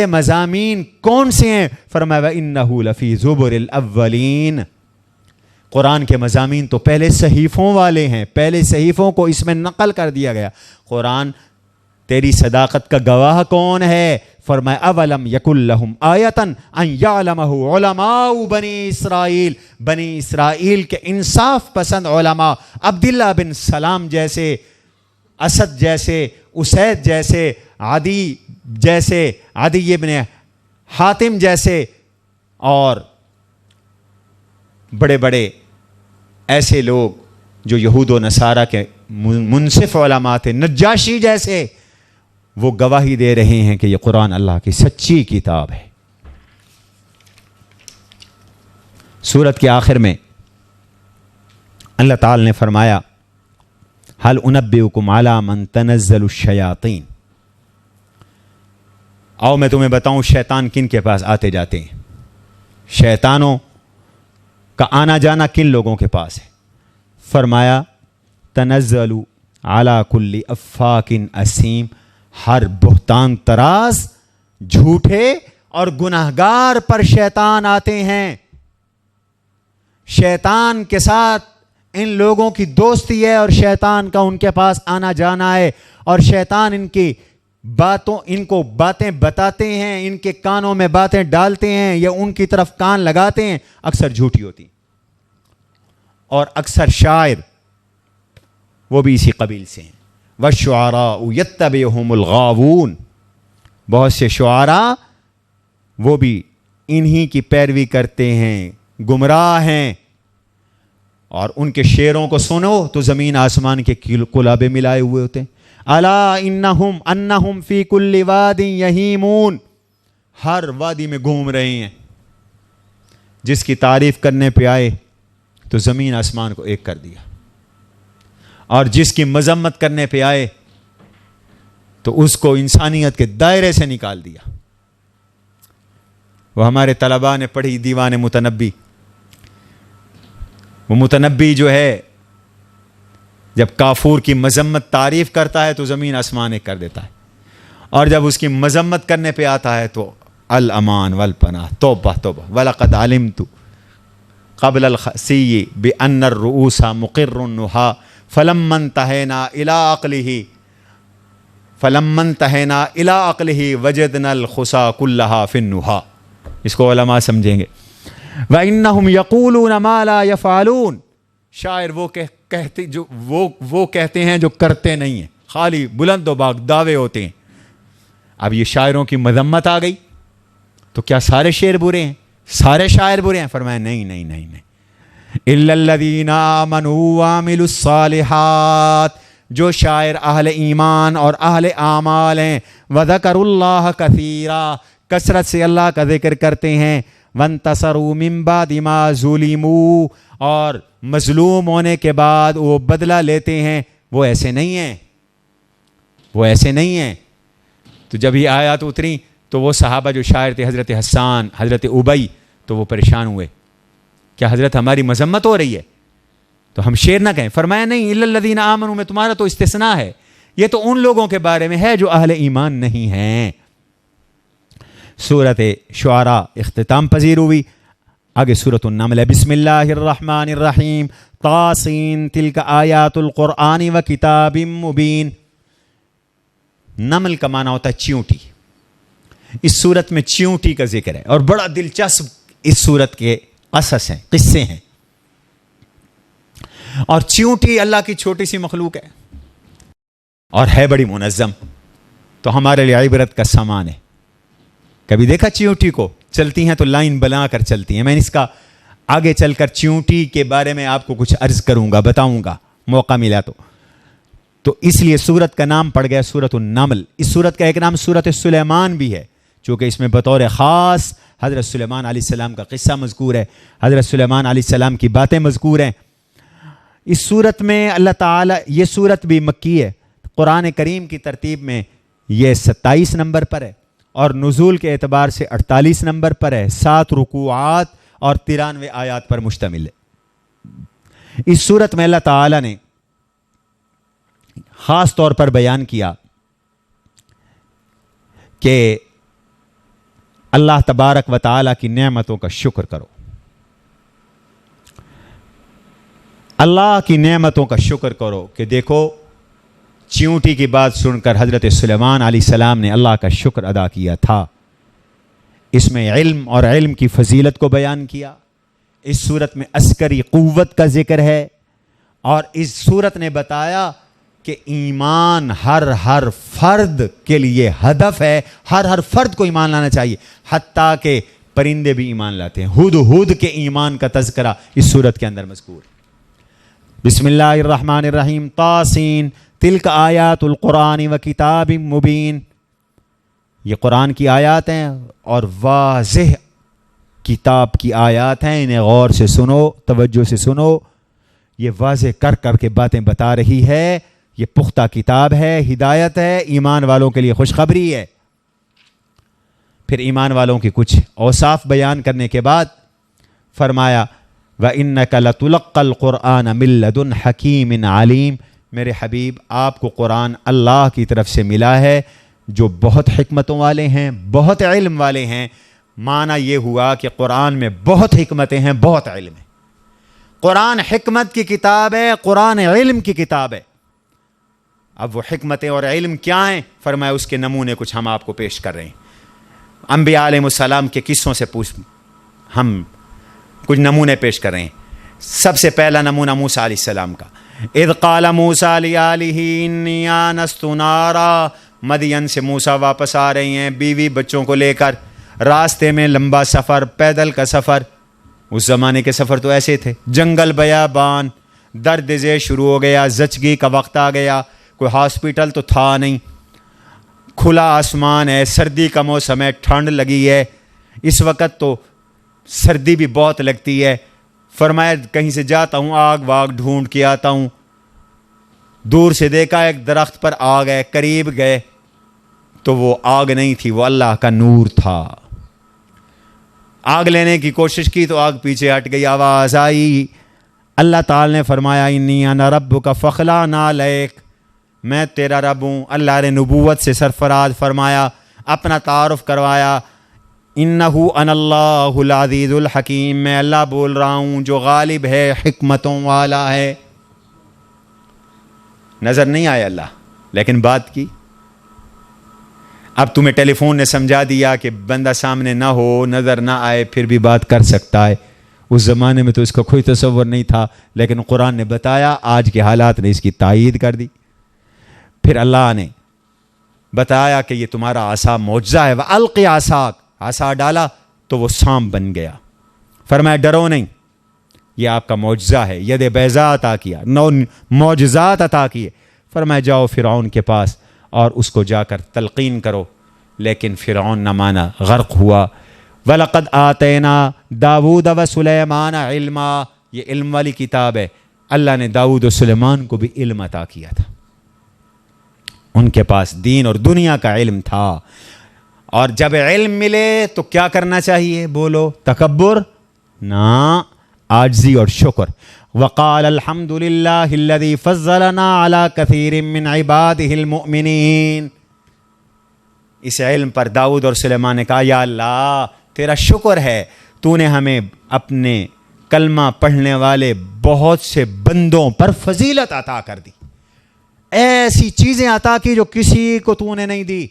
مضامین کون سے ہیں؟ فرمایا انہ لفی زبر الاولین، قرآن کے مضامین تو پہلے صحیفوں والے ہیں، پہلے صحیفوں کو اس میں نقل کر دیا گیا۔ قرآن تیری صداقت کا گواہ کون ہے؟ فرمایا اولم یکن لہم آیۃ ان یعلمہ علماء بنی اسرائیل، بنی اسرائیل کے انصاف پسند علماء، عبداللہ بن سلام جیسے، اسد جیسے، اسید جیسے، عدی جیسے، عدی ابن حاتم جیسے، اور بڑے بڑے ایسے لوگ جو یہود و نصارہ کے منصف علماء تھے، نجاشی جیسے، وہ گواہی دے رہے ہیں کہ یہ قرآن اللہ کی سچی کتاب ہے۔ سورت کے آخر میں اللہ تعالی نے فرمایا هل انبئکم علی من تنزل الشیاطین، آؤ میں تمہیں بتاؤں شیطان کن کے پاس آتے جاتے ہیں، شیطانوں کا آنا جانا کن لوگوں کے پاس ہے۔ فرمایا تنزل علی کل افاک اسیم، ہر بہتان طراز، جھوٹے اور گناہگار پر شیطان آتے ہیں۔ شیطان کے ساتھ ان لوگوں کی دوستی ہے، اور شیطان کا ان کے پاس آنا جانا ہے، اور شیطان ان کو باتیں بتاتے ہیں، ان کے کانوں میں باتیں ڈالتے ہیں یا ان کی طرف کان لگاتے ہیں، اکثر جھوٹی ہوتی، اور اکثر شاعر وہ بھی اسی قبیل سے ہیں۔ وَالشُّعَرَاءُ يَتَّبِعُهُمُ الْغَاوُونَ، بہت سے شعراء وہ بھی انہی کی پیروی کرتے ہیں، گمراہ ہیں، اور ان کے شعروں کو سنو تو زمین آسمان کے کلابے ملائے ہوئے ہوتے ہیں۔ الا انہم فی کل واد یہیمون، ہر وادی میں گھوم رہے ہیں۔ جس کی تعریف کرنے پہ آئے تو زمین آسمان کو ایک کر دیا، اور جس کی مذمت کرنے پہ آئے تو اس کو انسانیت کے دائرے سے نکال دیا۔ وہ ہمارے طلباء نے پڑھی دیوان متنبی، وہ متنبی جو ہے جب کافور کی مذمت تعریف کرتا ہے تو زمین آسمان ایک کر دیتا ہے، اور جب اس کی مذمت کرنے پہ آتا ہے تو الامان والپناہ، توبہ توبہ، وَلَقَدْ عَلِمْتُ قبل الخسی بأن الرؤوس مقر النحا فلما انتہینا الی عقلہ وجدنا الخسا کلہا فی النہا. اس کو علماء سمجھیں گے. وَإِنَّهُمْ يَقُولُونَ مَا لَا يَفْعَلُونَ. شاعر وہ کہتے ہیں جو کرتے نہیں ہیں، خالی بلند و باغ دعوے ہوتے ہیں. اب یہ شاعروں کی مذمت آ گئی تو کیا سارے شعر برے ہیں؟ سارے شاعر برے ہیں؟ فرمایا نہیں نہیں نہیں نہیں. إِلَّا الَّذِينَ آمَنُوا وَعَمِلُوا الصَّالِحَاتِ. جو شاعر اہل ایمان اور اہل اعمال ہیں. وَذَكَرُوا اللَّهَ كَثِيرًا. کثرت سے اللہ کا ذکر کرتے ہیں. وَانْتَصَرُوا مِن بَعْدِ مَا ظُلِمُوا. اور مظلوم ہونے کے بعد وہ بدلہ لیتے ہیں. وہ ایسے نہیں ہیں، وہ ایسے نہیں ہیں. تو جب یہ آیات اتری تو وہ صحابہ جو شاعر تھے، حضرت حسان، حضرت ابی، تو وہ پریشان ہوئے. کیا حضرت ہماری مذمت ہو رہی ہے تو ہم شعر نہ کہیں؟ فرمایا نہیں، الا الذین آمنوا میں تمہارا تو استثناء ہے. یہ تو ان لوگوں کے بارے میں ہے جو اہل ایمان نہیں ہیں. سورۃ شعراء اختتام پذیر ہوئی. آگے سورۃ النمل ہے. بسم اللہ الرحمن الرحیم. طاسین تلک آیات القرآن و کتاب مبین. نمل کا معنی ہوتا ہے چیونٹی. اس صورت میں چیونٹی کا ذکر ہے اور بڑا دلچسپ اس صورت کے قصص ہیں، قصے ہیں. اور چیونٹی اللہ کی چھوٹی سی مخلوق ہے اور ہے بڑی منظم، تو ہمارے لیے عبرت کا سامان ہے. کبھی دیکھا چیونٹی کو؟ چلتی ہیں تو لائن بنا کر چلتی ہیں. میں اس کا آگے چل کر چیونٹی کے بارے میں آپ کو کچھ عرض کروں گا، بتاؤں گا موقع ملا تو اس لیے سورت کا نام پڑ گیا سورۃ النمل. اس سورت کا ایک نام سورۃ سلیمان بھی ہے، چونکہ اس میں بطور خاص حضرت سلیمان علیہ السلام کا قصہ مذکور ہے، حضرت سلیمان علیہ السلام کی باتیں مذکور ہیں. اس سورت میں اللہ تعالیٰ، یہ سورت بھی مکی ہے، قرآن کریم کی ترتیب میں یہ 27 نمبر پر ہے اور نزول کے اعتبار سے 48 نمبر پر ہے. 7 رکوعات اور 93 آیات پر مشتمل ہے. اس سورت میں اللہ تعالیٰ نے خاص طور پر بیان کیا کہ اللہ تبارک و تعالیٰ کی نعمتوں کا شکر کرو. اللہ کی نعمتوں کا شکر کرو کہ دیکھو چیونٹی کی بات سن کر حضرت سلیمان علیہ السلام نے اللہ کا شکر ادا کیا تھا. اس میں علم اور علم کی فضیلت کو بیان کیا. اس صورت میں عسکری قوت کا ذکر ہے اور اس صورت نے بتایا کہ ایمان ہر فرد کے لیے ہدف ہے. ہر فرد کو ایمان لانا چاہیے، حتیٰ کہ پرندے بھی ایمان لاتے ہیں. ہدہد کے ایمان کا تذکرہ اس صورت کے اندر مذکور ہے. بسم اللہ الرحمن الرحیم. طاسین تلک آیات القرآن و کتاب مبین. یہ قرآن کی آیات ہیں اور واضح کتاب کی آیات ہیں. انہیں غور سے سنو، توجہ سے سنو. یہ واضح کر کر کے باتیں بتا رہی ہے. یہ پختہ کتاب ہے، ہدایت ہے، ایمان والوں کے لیے خوشخبری ہے. پھر ایمان والوں کی کچھ اوصاف بیان کرنے کے بعد فرمایا وَإِنَّكَ لَتُلَقَّى الْقُرْآنَ مِن لَّدُنْ حَكِيمٍ عَلِيمٍ. میرے حبیب، آپ کو قرآن اللہ کی طرف سے ملا ہے جو بہت حکمتوں والے ہیں، بہت علم والے ہیں. معنی یہ ہوا کہ قرآن میں بہت حکمتیں ہیں، بہت علم ہے. قرآن حکمت کی کتاب ہے، قرآن علم کی کتاب ہے. اب وہ حکمتیں اور علم کیا ہیں؟ فرمایا اس کے نمونے کچھ ہم آپ کو پیش کر رہے ہیں. انبیاء علیہ السلام کے قصوں سے ہم کچھ نمونے پیش کر رہے ہیں. سب سے پہلا نمونہ موسیٰ علیہ السلام کا. اذ قال موسیٰ لِأَہلِهِ إِنِّي آنَسْتُ نَارًا. مدین سے موسیٰ واپس آ رہے ہیں بیوی بچوں کو لے کر. راستے میں لمبا سفر، پیدل کا سفر. اس زمانے کے سفر تو ایسے تھے، جنگل بیابان. درد ذیل شروع ہو گیا، زچگی کا وقت آ گیا. کوئی ہاسپٹل تو تھا نہیں، کھلا آسمان ہے، سردی کا موسم ہے، ٹھنڈ لگی ہے. اس وقت تو سردی بھی بہت لگتی ہے. فرمایا کہیں سے جاتا ہوں، آگ واگ ڈھونڈ کے آتا ہوں. دور سے دیکھا ایک درخت پر آگ ہے، قریب گئے تو وہ آگ نہیں تھی، وہ اللہ کا نور تھا. آگ لینے کی کوشش کی تو آگ پیچھے ہٹ گئی. آواز آئی، اللہ تعالی نے فرمایا انی انا ربک فاخلع علیک. میں تیرا رب ہوں. اللہ نے نبوت سے سرفراز فرمایا، اپنا تعارف کروایا. انہو انا اللہ العزیز الحکیم. میں اللہ بول رہا ہوں جو غالب ہے، حکمتوں والا ہے. نظر نہیں آیا اللہ، لیکن بات کی. اب تمہیں ٹیلی فون نے سمجھا دیا کہ بندہ سامنے نہ ہو، نظر نہ آئے، پھر بھی بات کر سکتا ہے. اس زمانے میں تو اس کا کوئی تصور نہیں تھا، لیکن قرآن نے بتایا، آج کے حالات نے اس کی تائید کر دی. پھر اللہ نے بتایا کہ یہ تمہارا عصا معجزہ ہے. وَأَلْقِ عَصَاكَ، عصا ڈالا تو وہ سانپ بن گیا. فرمایا ڈرو نہیں، یہ آپ کا معجزہ ہے. ید بیضاء عطا کیا، نو معجزات عطا کیے. فرمایا جاؤ فرعون کے پاس اور اس کو جا کر تلقین کرو. لیکن فرعون نہ مانا، غرق ہوا. وَلَقَدْ آتَيْنَا دَاوُودَ وَسُلَيْمَانَ عِلْمًا، یہ علم والی کتاب ہے. اللہ نے داؤد و سلیمان کو بھی علم عطا کیا تھا. ان کے پاس دین اور دنیا کا علم تھا. اور جب علم ملے تو کیا کرنا چاہیے؟ بولو، تکبر نہ، عاجزی اور شکر. وقال الحمد للہ الذی فضلنا علی کثیر من عبادہ المؤمنین. اس علم پر داؤد اور سلیمان نے کہا یا اللہ تیرا شکر ہے، تو نے ہمیں اپنے کلمہ پڑھنے والے بہت سے بندوں پر فضیلت عطا کر دی، ایسی چیزیں عطا کی جو کسی کو تو نے نہیں دی.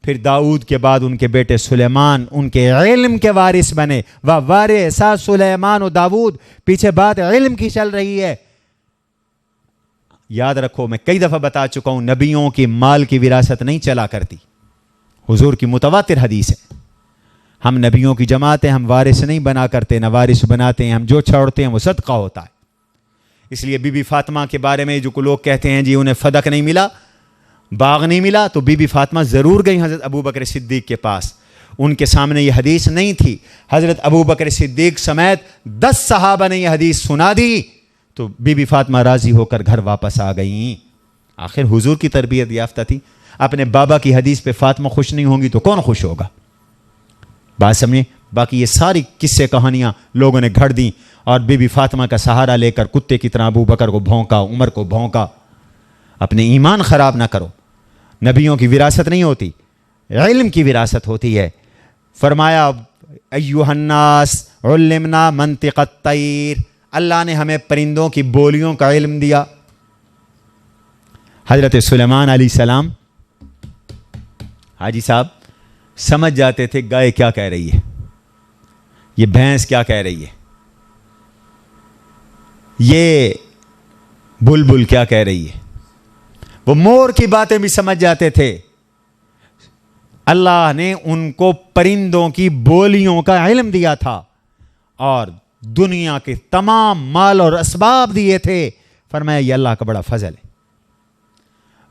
پھر داؤد کے بعد ان کے بیٹے سلیمان ان کے علم کے وارث بنے. وَوَارِثَ سلیمان و داؤد، پیچھے بات علم کی چل رہی ہے. یاد رکھو، میں کئی دفعہ بتا چکا ہوں، نبیوں کی مال کی وراثت نہیں چلا کرتی. حضور کی متواتر حدیث ہے، ہم نبیوں کی جماعت ہیں، ہم وارث نہیں بنا کرتے، نہ وارث بناتے ہیں. ہم جو چھوڑتے ہیں وہ صدقہ ہوتا ہے. اس لیے بی بی فاطمہ کے بارے میں جو لوگ کہتے ہیں جی انہیں فدق نہیں ملا، باغ نہیں ملا، تو بی بی فاطمہ ضرور گئی حضرت ابو بکر صدیق کے پاس. ان کے سامنے یہ حدیث نہیں تھی. حضرت ابو بکر صدیق سمیت 10 صحابہ نے یہ حدیث سنا دی تو بی بی فاطمہ راضی ہو کر گھر واپس آ گئیں. آخر حضور کی تربیت یافتہ تھی. اپنے بابا کی حدیث پہ فاطمہ خوش نہیں ہوں گی تو کون خوش ہوگا؟ بات سمجھیں. باقی یہ ساری قصے کہانیاں لوگوں نے گھڑ دیں اور بی بی فاطمہ کا سہارا لے کر کتے کی طرح ابو بکر کو بھونکا، عمر کو بھونکا. اپنے ایمان خراب نہ کرو. نبیوں کی وراثت نہیں ہوتی، علم کی وراثت ہوتی ہے. فرمایا ایھا الناس علمنا منطق الطیر، اللہ نے ہمیں پرندوں کی بولیوں کا علم دیا. حضرت سلیمان علیہ السلام حاجی صاحب سمجھ جاتے تھے گائے کیا کہہ رہی ہے، یہ بھینس کیا کہہ رہی ہے، یہ بلبل کیا کہہ رہی ہے. وہ مور کی باتیں بھی سمجھ جاتے تھے. اللہ نے ان کو پرندوں کی بولیوں کا علم دیا تھا اور دنیا کے تمام مال اور اسباب دیے تھے. فرمایا یہ اللہ کا بڑا فضل ہے.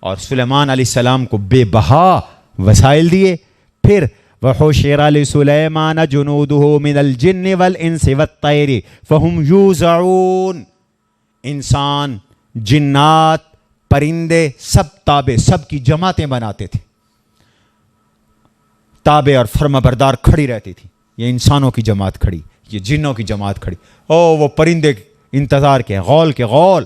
اور سلیمان علیہ السلام کو بے بہا وسائل دیے. پھر وَحُشِرَ لِسُلَيْمَانَ جُنُودُهُ مِنَ الْجِنِّ وَالْإِنسِ وَالطَّيْرِ فَهُمْ يُوزَعُونَ. انسان، جنات، پرندے سب تابع، سب کی جماعتیں بناتے تھے. تابع اور فرما بردار کھڑی رہتی تھی. یہ انسانوں کی جماعت کھڑی، یہ جنوں کی جماعت کھڑی. وہ پرندے انتظار کے غول کے غول.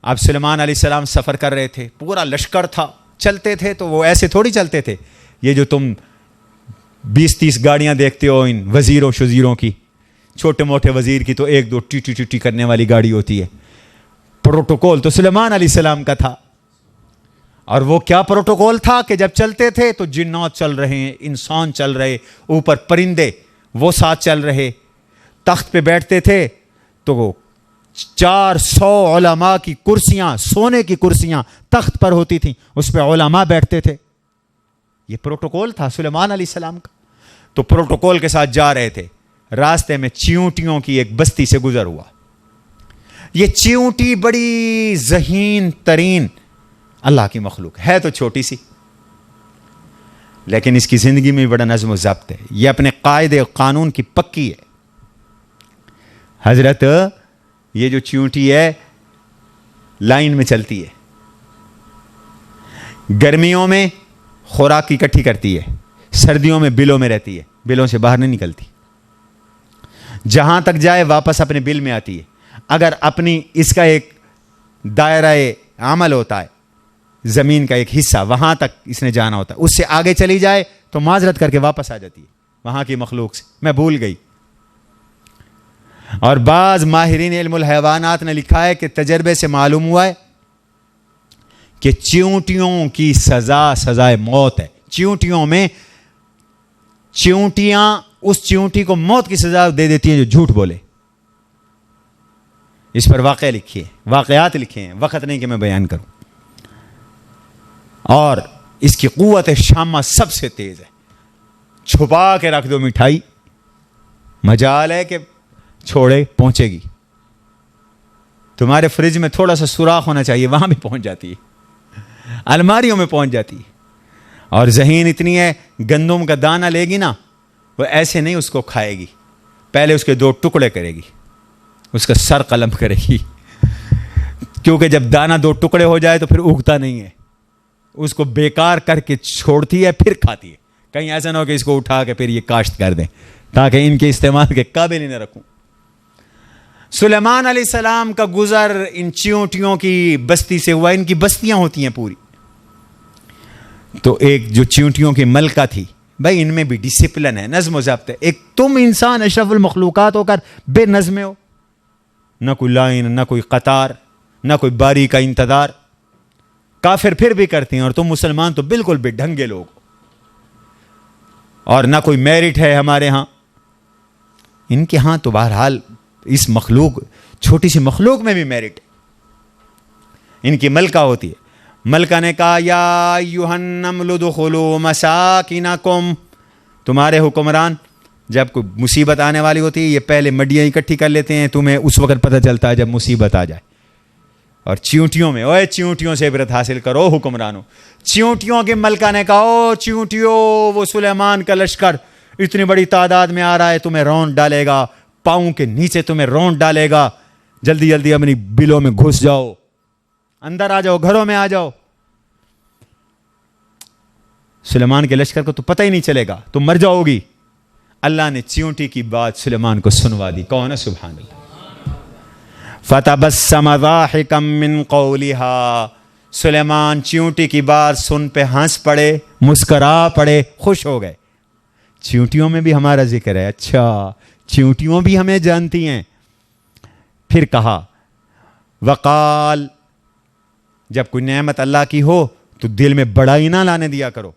اب سلیمان علیہ السلام سفر کر رہے تھے، پورا لشکر تھا. چلتے تھے تو وہ ایسے تھوڑی چلتے تھے. یہ جو تم 20-30 گاڑیاں دیکھتے ہو ان وزیروں شزیروں کی، چھوٹے موٹے وزیر کی تو 1-2 ٹی ٹی ٹی کرنے والی گاڑی ہوتی ہے. پروٹوکول تو سلیمان علیہ السلام کا تھا. اور وہ کیا پروٹوکول تھا کہ جب چلتے تھے تو جنات چل رہے ہیں، انسان چل رہے، اوپر پرندے وہ ساتھ چل رہے. تخت پہ بیٹھتے تھے تو 400 علماء کی کرسیاں، سونے کی کرسیاں تخت پر ہوتی تھیں، اس پہ علماء بیٹھتے تھے. یہ پروٹوکول تھا سلیمان علیہ السلام کا. تو پروٹوکول کے ساتھ جا رہے تھے. راستے میں چیونٹیوں کی ایک بستی سے گزر ہوا. یہ چیونٹی بڑی ذہین ترین اللہ کی مخلوق ہے، تو چھوٹی سی، لیکن اس کی زندگی میں بڑا نظم و ضبط ہے. یہ اپنے قاعدے قانون کی پکی ہے. حضرت یہ جو چیونٹی ہے لائن میں چلتی ہے، گرمیوں میں خوراک اکٹھی کرتی ہے، سردیوں میں بلوں میں رہتی ہے، بلوں سے باہر نہیں نکلتی. جہاں تک جائے واپس اپنے بل میں آتی ہے. اگر اپنی اس کا ایک دائرہ عمل ہوتا ہے، زمین کا ایک حصہ، وہاں تک اس نے جانا ہوتا ہے، اس سے آگے چلی جائے تو معذرت کر کے واپس آ جاتی ہے وہاں کی مخلوق سے، میں بھول گئی. اور بعض ماہرین علم الحیوانات نے لکھا ہے کہ تجربے سے معلوم ہوا ہے کہ چیونٹیوں کی سزائے موت ہے. چیونٹیوں میں چیونٹیاں اس چیونٹی کو موت کی سزا دے دیتی ہیں جو جھوٹ بولے. اس پر واقعات لکھے ہیں, وقت نہیں کہ میں بیان کروں. اور اس کی قوت شامہ سب سے تیز ہے. چھپا کے رکھ دو مٹھائی, مجال ہے کہ چھوڑے پہنچے گی. تمہارے فریج میں تھوڑا سا سوراخ ہونا چاہیے, وہاں بھی پہنچ جاتی ہے, الماریوں میں پہنچ جاتی ہے. اور ذہین اتنی ہے, گندم کا دانہ لے گی نا, وہ ایسے نہیں اس کو کھائے گی, پہلے اس کے 2 ٹکڑے کرے گی, اس کا سر قلم کرے گی, کیونکہ جب دانہ 2 ٹکڑے ہو جائے تو پھر اگتا نہیں ہے, اس کو بیکار کر کے چھوڑتی ہے پھر کھاتی ہے. کہیں ایسا نہ ہو کہ اس کو اٹھا کے پھر یہ کاشت کر دیں, تاکہ ان کے استعمال کے قابل ہی نہ رکھوں. سلیمان علیہ السلام کا گزر ان چیونٹیوں کی بستی سے ہوا. ان کی بستیاں ہوتی ہیں پوری. تو ایک جو چیونٹیوں کی ملکہ تھی, بھائی ان میں بھی ڈسپلن ہے, نظم و ضبط ہے. ایک تم انسان اشرف المخلوقات ہو کر بے نظم ہو, نہ کوئی لائن, نہ کوئی قطار, نہ کوئی باری کا انتظار. کافر پھر بھی کرتے ہیں, اور تم مسلمان تو بالکل بے ڈھنگے لوگ. اور نہ کوئی میرٹ ہے ہمارے ہاں. ان کے ہاں تو بہرحال اس مخلوق, چھوٹی سی مخلوق میں بھی میرٹ. ان کی ملکہ ہوتی ہے. ملکہ نے کہا یا ایھا النمل ادخلوا مساکنکم. تمہارے حکمران جب کوئی مصیبت آنے والی ہوتی ہے, یہ پہلے مڈیاں اکٹھی کر لیتے ہیں, تمہیں اس وقت پتہ چلتا ہے جب مصیبت آ جائے. اور چیونٹیوں میں, اوے چیونٹیوں سے عبرت حاصل کرو حکمرانوں. چیونٹیوں کی ملکہ نے کہا, او چیونٹیوں, وہ سلیمان کا لشکر اتنی بڑی تعداد میں آ رہا ہے, تمہیں رونڈ ڈالے گا, پاؤں کے نیچے تمہیں رونڈ ڈالے گا. جلدی جلدی اپنی بلوں میں گھس جاؤ, اندر آ جاؤ, گھروں میں آ جاؤ. سلیمان کے لشکر کو تو پتہ ہی نہیں چلے گا, تم مر جاؤ گی. اللہ نے چیونٹی کی بات سلیمان کو سنوا دی. کون ہے؟ سبحان اللہ. فتبسم ضاحکا من قولها. سلیمان چیونٹی کی بات سن پہ ہنس پڑے, مسکرا پڑے, خوش ہو گئے. چیونٹیوں میں بھی ہمارا ذکر ہے, اچھا چیونٹیوں بھی ہمیں جانتی ہیں. پھر کہا وقال, جب کوئی نعمت اللہ کی ہو تو دل میں بڑائی نہ لانے دیا کرو.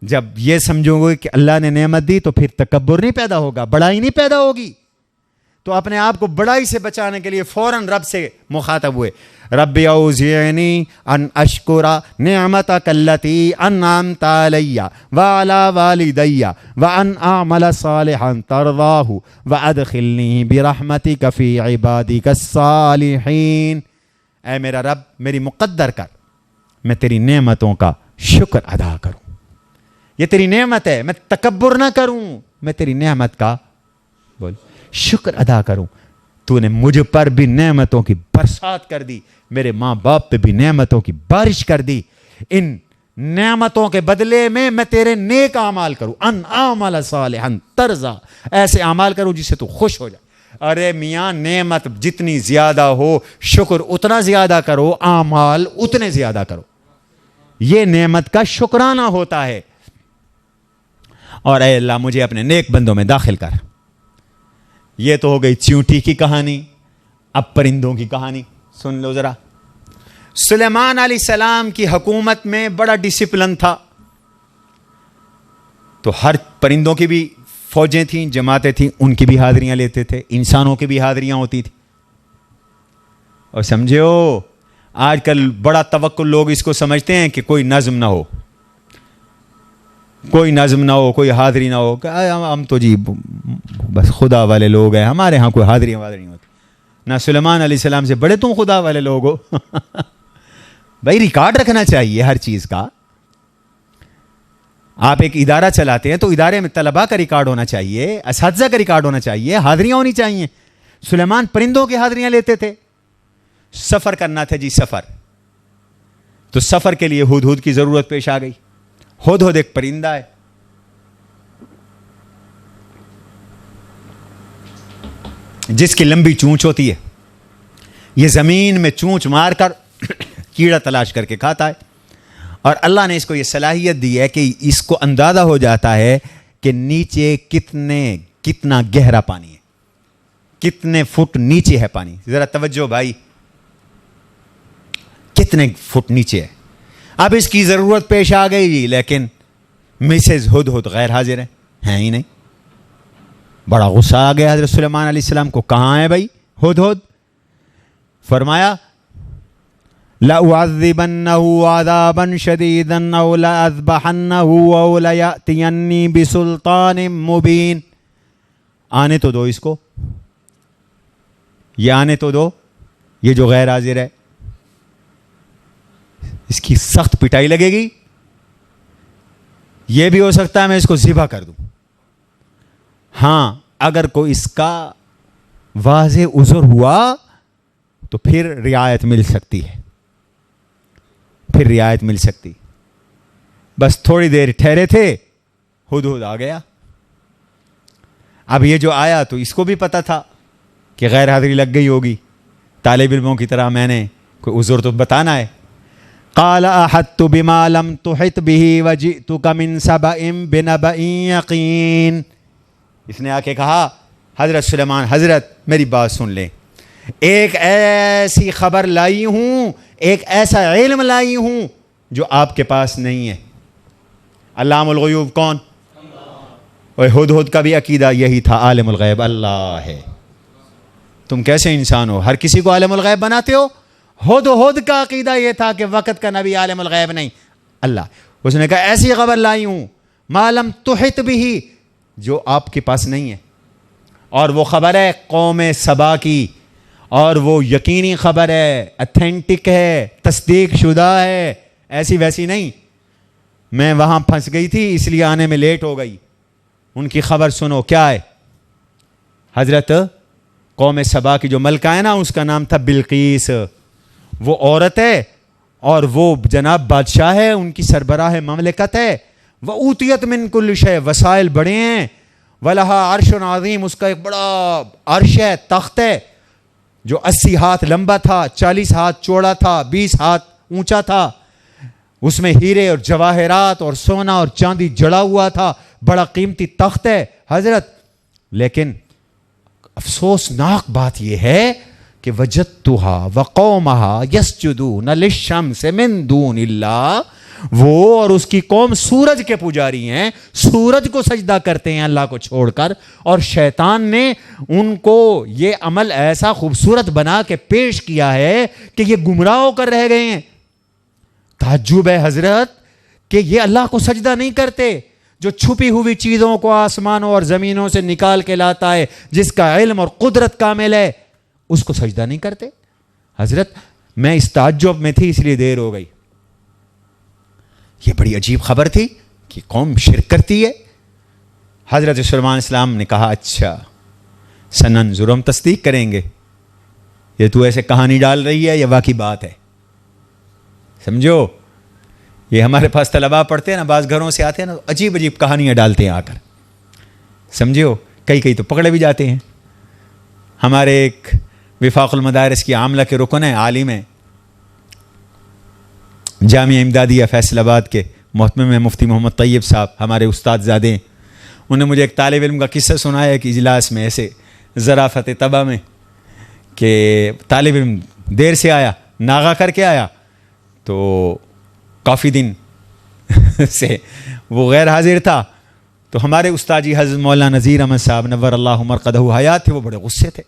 جب یہ سمجھو گے کہ اللہ نے نعمت دی تو پھر تکبر نہیں پیدا ہوگا, بڑائی نہیں پیدا ہوگی. تو اپنے آپ کو بڑائی سے بچانے کے لیے فوراً رب سے مخاطب ہوئے. رب اوزعنی ان اشکر نعمتک التی انعمت علی وعلی والدی وان اعمل صالحا ترضاہ وادخلنی برحمتک فی عبادک الصالحین. اے میرا رب, میری مقدر کر, میں تیری نعمتوں کا شکر ادا کروں. یہ تیری نعمت ہے, میں تکبر نہ کروں, میں تیری نعمت کا بول شکر ادا کروں. تو نے مجھ پر بھی نعمتوں کی برسات کر دی, میرے ماں باپ پہ بھی نعمتوں کی بارش کر دی. ان نعمتوں کے بدلے میں تیرے نیک اعمال کروں. ان اعمل صالحا ترضا, ایسے اعمال کروں جس سے تو خوش ہو جائے. ارے میاں, نعمت جتنی زیادہ ہو شکر اتنا زیادہ کرو, اعمال اتنے زیادہ کرو. یہ نعمت کا شکرانہ ہوتا ہے. اور اے اللہ مجھے اپنے نیک بندوں میں داخل کر. یہ تو ہو گئی چیونٹی کی کہانی. اب پرندوں کی کہانی سن لو ذرا. سلیمان علیہ السلام کی حکومت میں بڑا ڈسپلن تھا. تو ہر پرندوں کی بھی فوجیں تھیں, جماعتیں تھیں, ان کی بھی حاضریاں لیتے تھے. انسانوں کی بھی حاضریاں ہوتی تھیں. اور سمجھو آج کل بڑا توقع لوگ اس کو سمجھتے ہیں کہ کوئی نظم نہ ہو, کوئی نظم نہ ہو, کوئی حاضری نہ ہو. ہم تو جی بس خدا والے لوگ ہیں, ہمارے ہاں کوئی حاضری نہیں ہوتی. نہ سلیمان علیہ السلام سے بڑے تم خدا والے لوگ ہو. بھائی ریکارڈ رکھنا چاہیے ہر چیز کا. آپ ایک ادارہ چلاتے ہیں تو ادارے میں طلباء کا ریکارڈ ہونا چاہیے, اساتذہ کا ریکارڈ ہونا چاہیے, حاضریاں ہونی چاہیے. سلیمان پرندوں کی حاضریاں لیتے تھے. سفر کرنا تھا جی, سفر. تو سفر کے لیے ہدہد کی ضرورت پیش آ گئی. ہدہد ایک پرندہ ہے, جس کی لمبی چونچ ہوتی ہے. یہ زمین میں چونچ مار کر کیڑا تلاش کر کے کھاتا ہے. اور اللہ نے اس کو یہ صلاحیت دی ہے کہ اس کو اندازہ ہو جاتا ہے کہ نیچے کتنا گہرا پانی ہے, کتنے فٹ نیچے ہے پانی, ذرا توجہ بھائی, کتنے فٹ نیچے ہے. اب اس کی ضرورت پیش آ گئی جی, لیکن مسز ہدہد غیر حاضر ہیں ہی نہیں. بڑا غصہ آ گیا حضرت سلیمان علیہ السلام کو, کہاں ہے بھائی ہدہد؟ فرمایا لَأُعَذِّبَنَّهُ عَذَابًا شَدِيدًا أَوْ لَأَذْبَحَنَّهُ أَوْ لَيَأْتِيَنِّي بِسُلْطَانٍ مُبِينٍ. آنے تو دو اس کو, یہ آنے تو دو, یہ جو غیر حاضر ہے اس کی سخت پٹائی لگے گی. یہ بھی ہو سکتا ہے میں اس کو ذبح کر دوں. ہاں اگر کوئی اس کا واضح عذر ہوا تو پھر رعایت مل سکتی ہے, پھر رعایت مل سکتی. بس تھوڑی دیر ٹھہرے تھے, ہدہد آ گیا. اب یہ جو آیا تو اس کو بھی پتا تھا کہ غیر حاضری لگ گئی ہوگی, طالب علموں کی طرح میں نے کوئی عذر تو بتانا ہے. قال احطت بما لم تحط به وجئتك من سبأ بنبأ یقین. اس نے آ کے کہا حضرت سلیمان, حضرت میری بات سن لیں, ایک ایسی خبر لائی ہوں, ایک ایسا علم لائی ہوں جو آپ کے پاس نہیں ہے. علام الغیوب کون؟ اور ہدہد کا بھی عقیدہ یہی تھا, عالم الغیب اللہ ہے. تم کیسے انسان ہو, ہر کسی کو عالم الغیب بناتے ہو؟ ہدہد کا عقیدہ یہ تھا کہ وقت کا نبی عالم الغیب نہیں, اللہ. اس نے کہا ایسی خبر لائی ہوں ما لم تحط به, جو آپ کے پاس نہیں ہے. اور وہ خبر ہے قوم سبا کی, اور وہ یقینی خبر ہے, اتھینٹک ہے, تصدیق شدہ ہے, ایسی ویسی نہیں. میں وہاں پھنس گئی تھی اس لیے آنے میں لیٹ ہو گئی. ان کی خبر سنو کیا ہے. حضرت قوم سبا کی جو ملکہ ہے نا, اس کا نام تھا بلقیس. وہ عورت ہے اور وہ جناب بادشاہ ہے, ان کی سربراہ مملکت ہے. وَأُوتِيَتْ مِن كُلِّ شَيْءٍ, وسائل بڑے ہیں. وَلَهَا عَرْشٌ عَظِيمٌ, اس کا ایک بڑا عرش ہے, تخت ہے جو 80 ہاتھ لمبا تھا, 40 ہاتھ چوڑا تھا, 20 ہاتھ اونچا تھا. اس میں ہیرے اور جواہرات اور سونا اور چاندی جڑا ہوا تھا, بڑا قیمتی تخت ہے حضرت. لیکن افسوسناک بات یہ ہے کہ وجدتها وقومها يسجدون للشمس من دون اللہ, وہ اور اس کی قوم سورج کے پجاری ہیں, سورج کو سجدہ کرتے ہیں اللہ کو چھوڑ کر. اور شیطان نے ان کو یہ عمل ایسا خوبصورت بنا کے پیش کیا ہے کہ یہ گمراہ ہو کر رہ گئے ہیں. تعجب ہے حضرت کہ یہ اللہ کو سجدہ نہیں کرتے, جو چھپی ہوئی چیزوں کو آسمانوں اور زمینوں سے نکال کے لاتا ہے, جس کا علم اور قدرت کامل ہے, اس کو سجدہ نہیں کرتے. حضرت میں اس تعجب میں تھی اس لیے دیر ہو گئی. یہ بڑی عجیب خبر تھی کہ قوم شرک کرتی ہے. حضرت سلیمان السلام نے کہا اچھا سننظر, ہم تصدیق کریں گے, یہ تو ایسے کہانی ڈال رہی ہے, یہ واقعی بات ہے. سمجھو, یہ ہمارے پاس طلباء پڑھتے ہیں نا, بعض گھروں سے آتے ہیں نا, عجیب عجیب کہانیاں ڈالتے ہیں آ کر. سمجھو, کئی تو پکڑے بھی جاتے ہیں. ہمارے ایک وفاق المدارس کی عاملہ کے رکن ہیں, عالم ہیں, جامعہ امدادیہ فیصل آباد کے محتمم میں مفتی محمد طیب صاحب, ہمارے استاد زادے ہیں. انہوں نے مجھے ایک طالب علم کا قصہ سنایا ہے کہ اجلاس میں ایسے ذرافت طبع میں کہ طالب علم دیر سے آیا, ناغہ کر کے آیا, تو کافی دن سے وہ غیر حاضر تھا. تو ہمارے استاد جی حضرت مولانا نذیر احمد صاحب نور اللہ مرقدہ حیات تھے, وہ بڑے غصے تھے.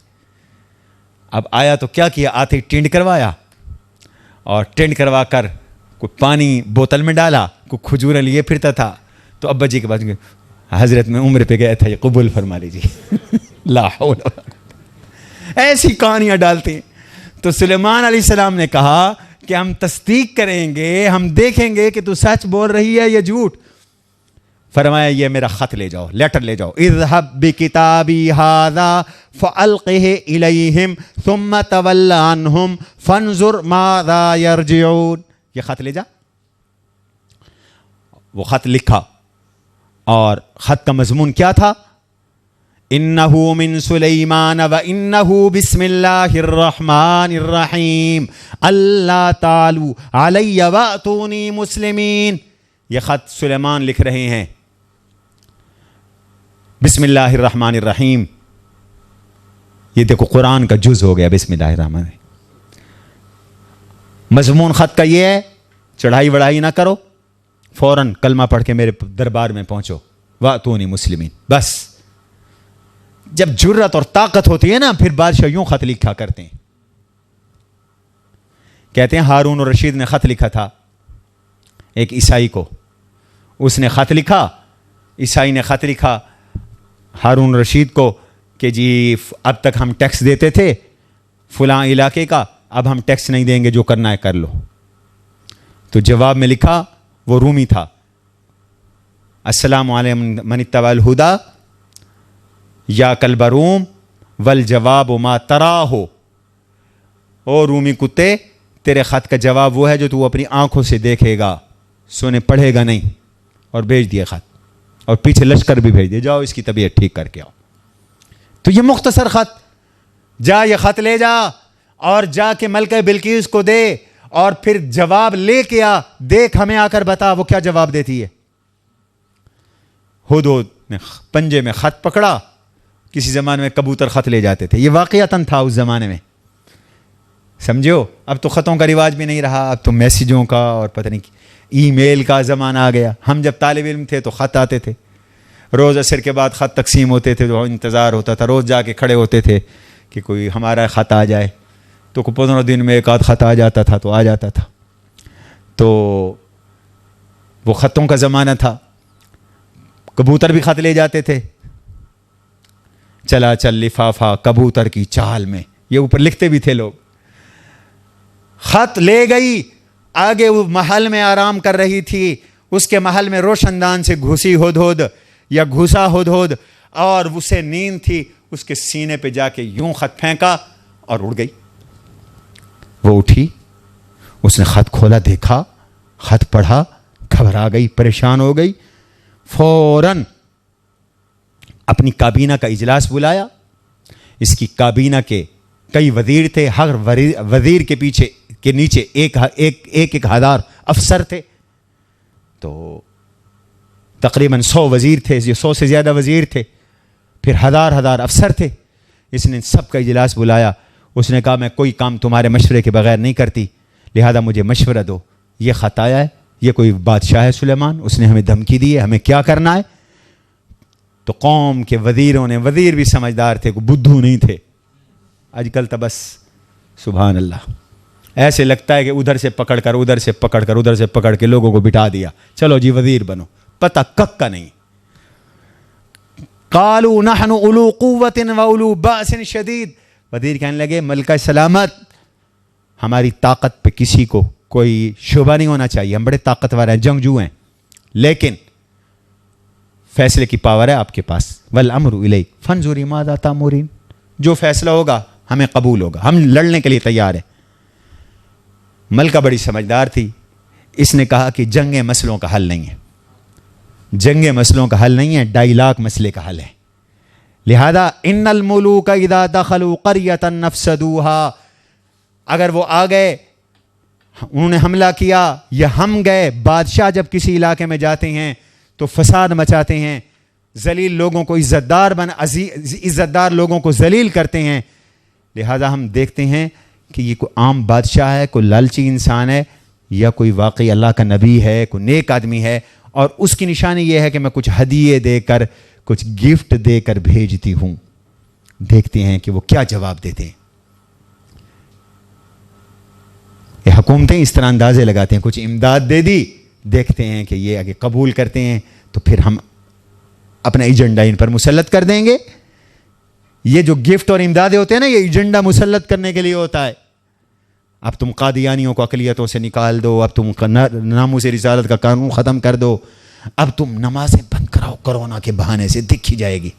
اب آیا تو کیا کیا, آتے ٹینڈ کروایا, اور ٹینڈ کروا کر کوئی پانی بوتل میں ڈالا, کوئی کھجوریں لیے پھرتا تھا. تو ابا جی کے بعد حضرت میں عمر پہ گیا تھا, یہ قبول فرما لیجیے. لا حول ولا قوت, ایسی کہانیاں ڈالتے ہیں. تو سلیمان علیہ السلام نے کہا کہ ہم تصدیق کریں گے, ہم دیکھیں گے کہ تو سچ بول رہی ہے یا جھوٹ. فرمایا یہ میرا خط لے جاؤ, لیٹر لے جاؤ. اذهب بکتابی ھذا فالقه الیہم ثم تول عنہم فانظر ماذا یرجعون. یہ خط لے جا. وہ خط لکھا, اور خط کا مضمون کیا تھا؟ انہو من سلیمان و انہو بسم اللہ الرحمن الرحیم اللہ تعالی علی واتونی مسلمین. یہ خط سلیمان لکھ رہے ہیں, بسم اللہ الرحمن الرحیم, یہ دیکھو قرآن کا جز ہو گیا بسم اللہ الرحمن الرحیم. مضمون خط کا یہ ہے چڑھائی وڑھائی نہ کرو, فوراً کلمہ پڑھ کے میرے دربار میں پہنچو, واتونی مسلمین. بس جب جرت اور طاقت ہوتی ہے نا پھر بادشاہ یوں خط لکھا کرتے ہیں. کہتے ہیں ہارون الرشید نے خط لکھا تھا ایک عیسائی کو. اس نے خط لکھا, عیسائی نے خط لکھا ہارون الرشید کو کہ جی اب تک ہم ٹیکس دیتے تھے فلاں علاقے کا, اب ہم ٹیکس نہیں دیں گے, جو کرنا ہے کر لو. تو جواب میں لکھا, وہ رومی تھا, السلام علیکم من اتبع الہدا یا کلب روم والجواب ما تراہو. او رومی کتے, تیرے خط کا جواب وہ ہے جو تو اپنی آنکھوں سے دیکھے گا, سنے پڑھے گا نہیں. اور بھیج دیے خط, اور پیچھے لشکر بھی بھیج دیے, جاؤ اس کی طبیعت ٹھیک کر کے آؤ. تو یہ مختصر خط, جا یہ خط لے جا اور جا کے ملکہ بلقیس کو دے, اور پھر جواب لے کے آ, دیکھ ہمیں آ کر بتا وہ کیا جواب دیتی ہے. ہدہد نے پنجے میں خط پکڑا. کسی زمانے میں کبوتر خط لے جاتے تھے, یہ واقعتاً تھا اس زمانے میں, سمجھو. اب تو خطوں کا رواج بھی نہیں رہا, اب تو میسیجوں کا اور پتہ نہیں ای میل کا زمانہ آ گیا. ہم جب طالب علم تھے تو خط آتے تھے, روز عصر کے بعد خط تقسیم ہوتے تھے, تو انتظار ہوتا تھا, روز جا کے کھڑے ہوتے تھے کہ کوئی ہمارا خط آ جائے. تو 15 دن میں ایک آدھ خط آ جاتا تھا تو آ جاتا تھا. تو وہ خطوں کا زمانہ تھا. کبوتر بھی خط لے جاتے تھے. چلا چل لفافہ کبوتر کی چال میں, یہ اوپر لکھتے بھی تھے لوگ. خط لے گئی, آگے وہ محل میں آرام کر رہی تھی, اس کے محل میں روشن دان سے گھسی ہدہد یا گھسا ہدہد, اور اسے نیند تھی. اس کے سینے پہ جا کے یوں خط پھینکا اور اڑ گئی. وہ اٹھی, اس نے خط کھولا, دیکھا, خط پڑھا, گھبرا گئی, پریشان ہو گئی. فوراً اپنی کابینہ کا اجلاس بلایا. اس کی کابینہ کے کئی وزیر تھے, ہر وزیر کے پیچھے کے نیچے ایک ہزار افسر تھے. تو تقریباً 100 وزیر تھے, یہ 100 سے زیادہ وزیر تھے, پھر ہزار افسر تھے. اس نے سب کا اجلاس بلایا. اس نے کہا میں کوئی کام تمہارے مشورے کے بغیر نہیں کرتی, لہذا مجھے مشورہ دو. یہ خط آیا ہے, یہ کوئی بادشاہ ہے سلیمان, اس نے ہمیں دھمکی دی ہے, ہمیں کیا کرنا ہے. تو قوم کے وزیروں نے, وزیر بھی سمجھدار تھے, کوئی بدھو نہیں تھے. آج کل تو بس سبحان اللہ, ایسے لگتا ہے کہ ادھر سے پکڑ کر ادھر سے پکڑ کر ادھر سے پکڑ کے لوگوں کو بٹھا دیا, چلو جی وزیر بنو, پتہ کک کا نہیں. قالوا نحن اولو قوت و اولو باس شدید. وزیر کہنے لگے ملکہ سلامت, ہماری طاقت پہ کسی کو کوئی شبہ نہیں ہونا چاہیے, ہم بڑے طاقتور ہیں, جنگجو ہیں, لیکن فیصلے کی پاور ہے آپ کے پاس. والامر الیک فانظری ماذا تأمرین, جو فیصلہ ہوگا ہمیں قبول ہوگا, ہم لڑنے کے لیے تیار ہیں. ملکہ بڑی سمجھدار تھی. اس نے کہا کہ جنگیں مسئلوں کا حل نہیں ہے, جنگیں مسئلوں کا حل نہیں ہے, 2.5 لاکھ مسئلے کا حل ہے. لہذا ان الملوک اذا دخلوا قریۃ نفسدوها, اگر وہ آ گئے, انہوں نے حملہ کیا یا ہم گئے, بادشاہ جب کسی علاقے میں جاتے ہیں تو فساد مچاتے ہیں, ذلیل لوگوں کو عزتدار لوگوں کو ذلیل کرتے ہیں. لہذا ہم دیکھتے ہیں کہ یہ کوئی عام بادشاہ ہے, کوئی لالچی انسان ہے, یا کوئی واقعی اللہ کا نبی ہے, کوئی نیک آدمی ہے, اور اس کی نشانی یہ ہے کہ میں کچھ ہدیے دے کر, کچھ گفٹ دے کر بھیجتی ہوں. دیکھتے ہیں کہ وہ کیا جواب دیتے ہیں. یہ حکومتیں اس طرح اندازے لگاتے ہیں, کچھ امداد دے دی, دیکھتے ہیں کہ یہ آگے قبول کرتے ہیں تو پھر ہم اپنا ایجنڈا ان پر مسلط کر دیں گے. یہ جو گفٹ اور امدادیں ہوتے ہیں نا, یہ ایجنڈا مسلط کرنے کے لیے ہوتا ہے. اب تم قادیانیوں کو اقلیتوں سے نکال دو, اب تم ناموس رسالت کا قانون ختم کر دو, اب تم نمازیں بند کراؤ, کرونا کے بہانے سے دکھ ہی جائے گی.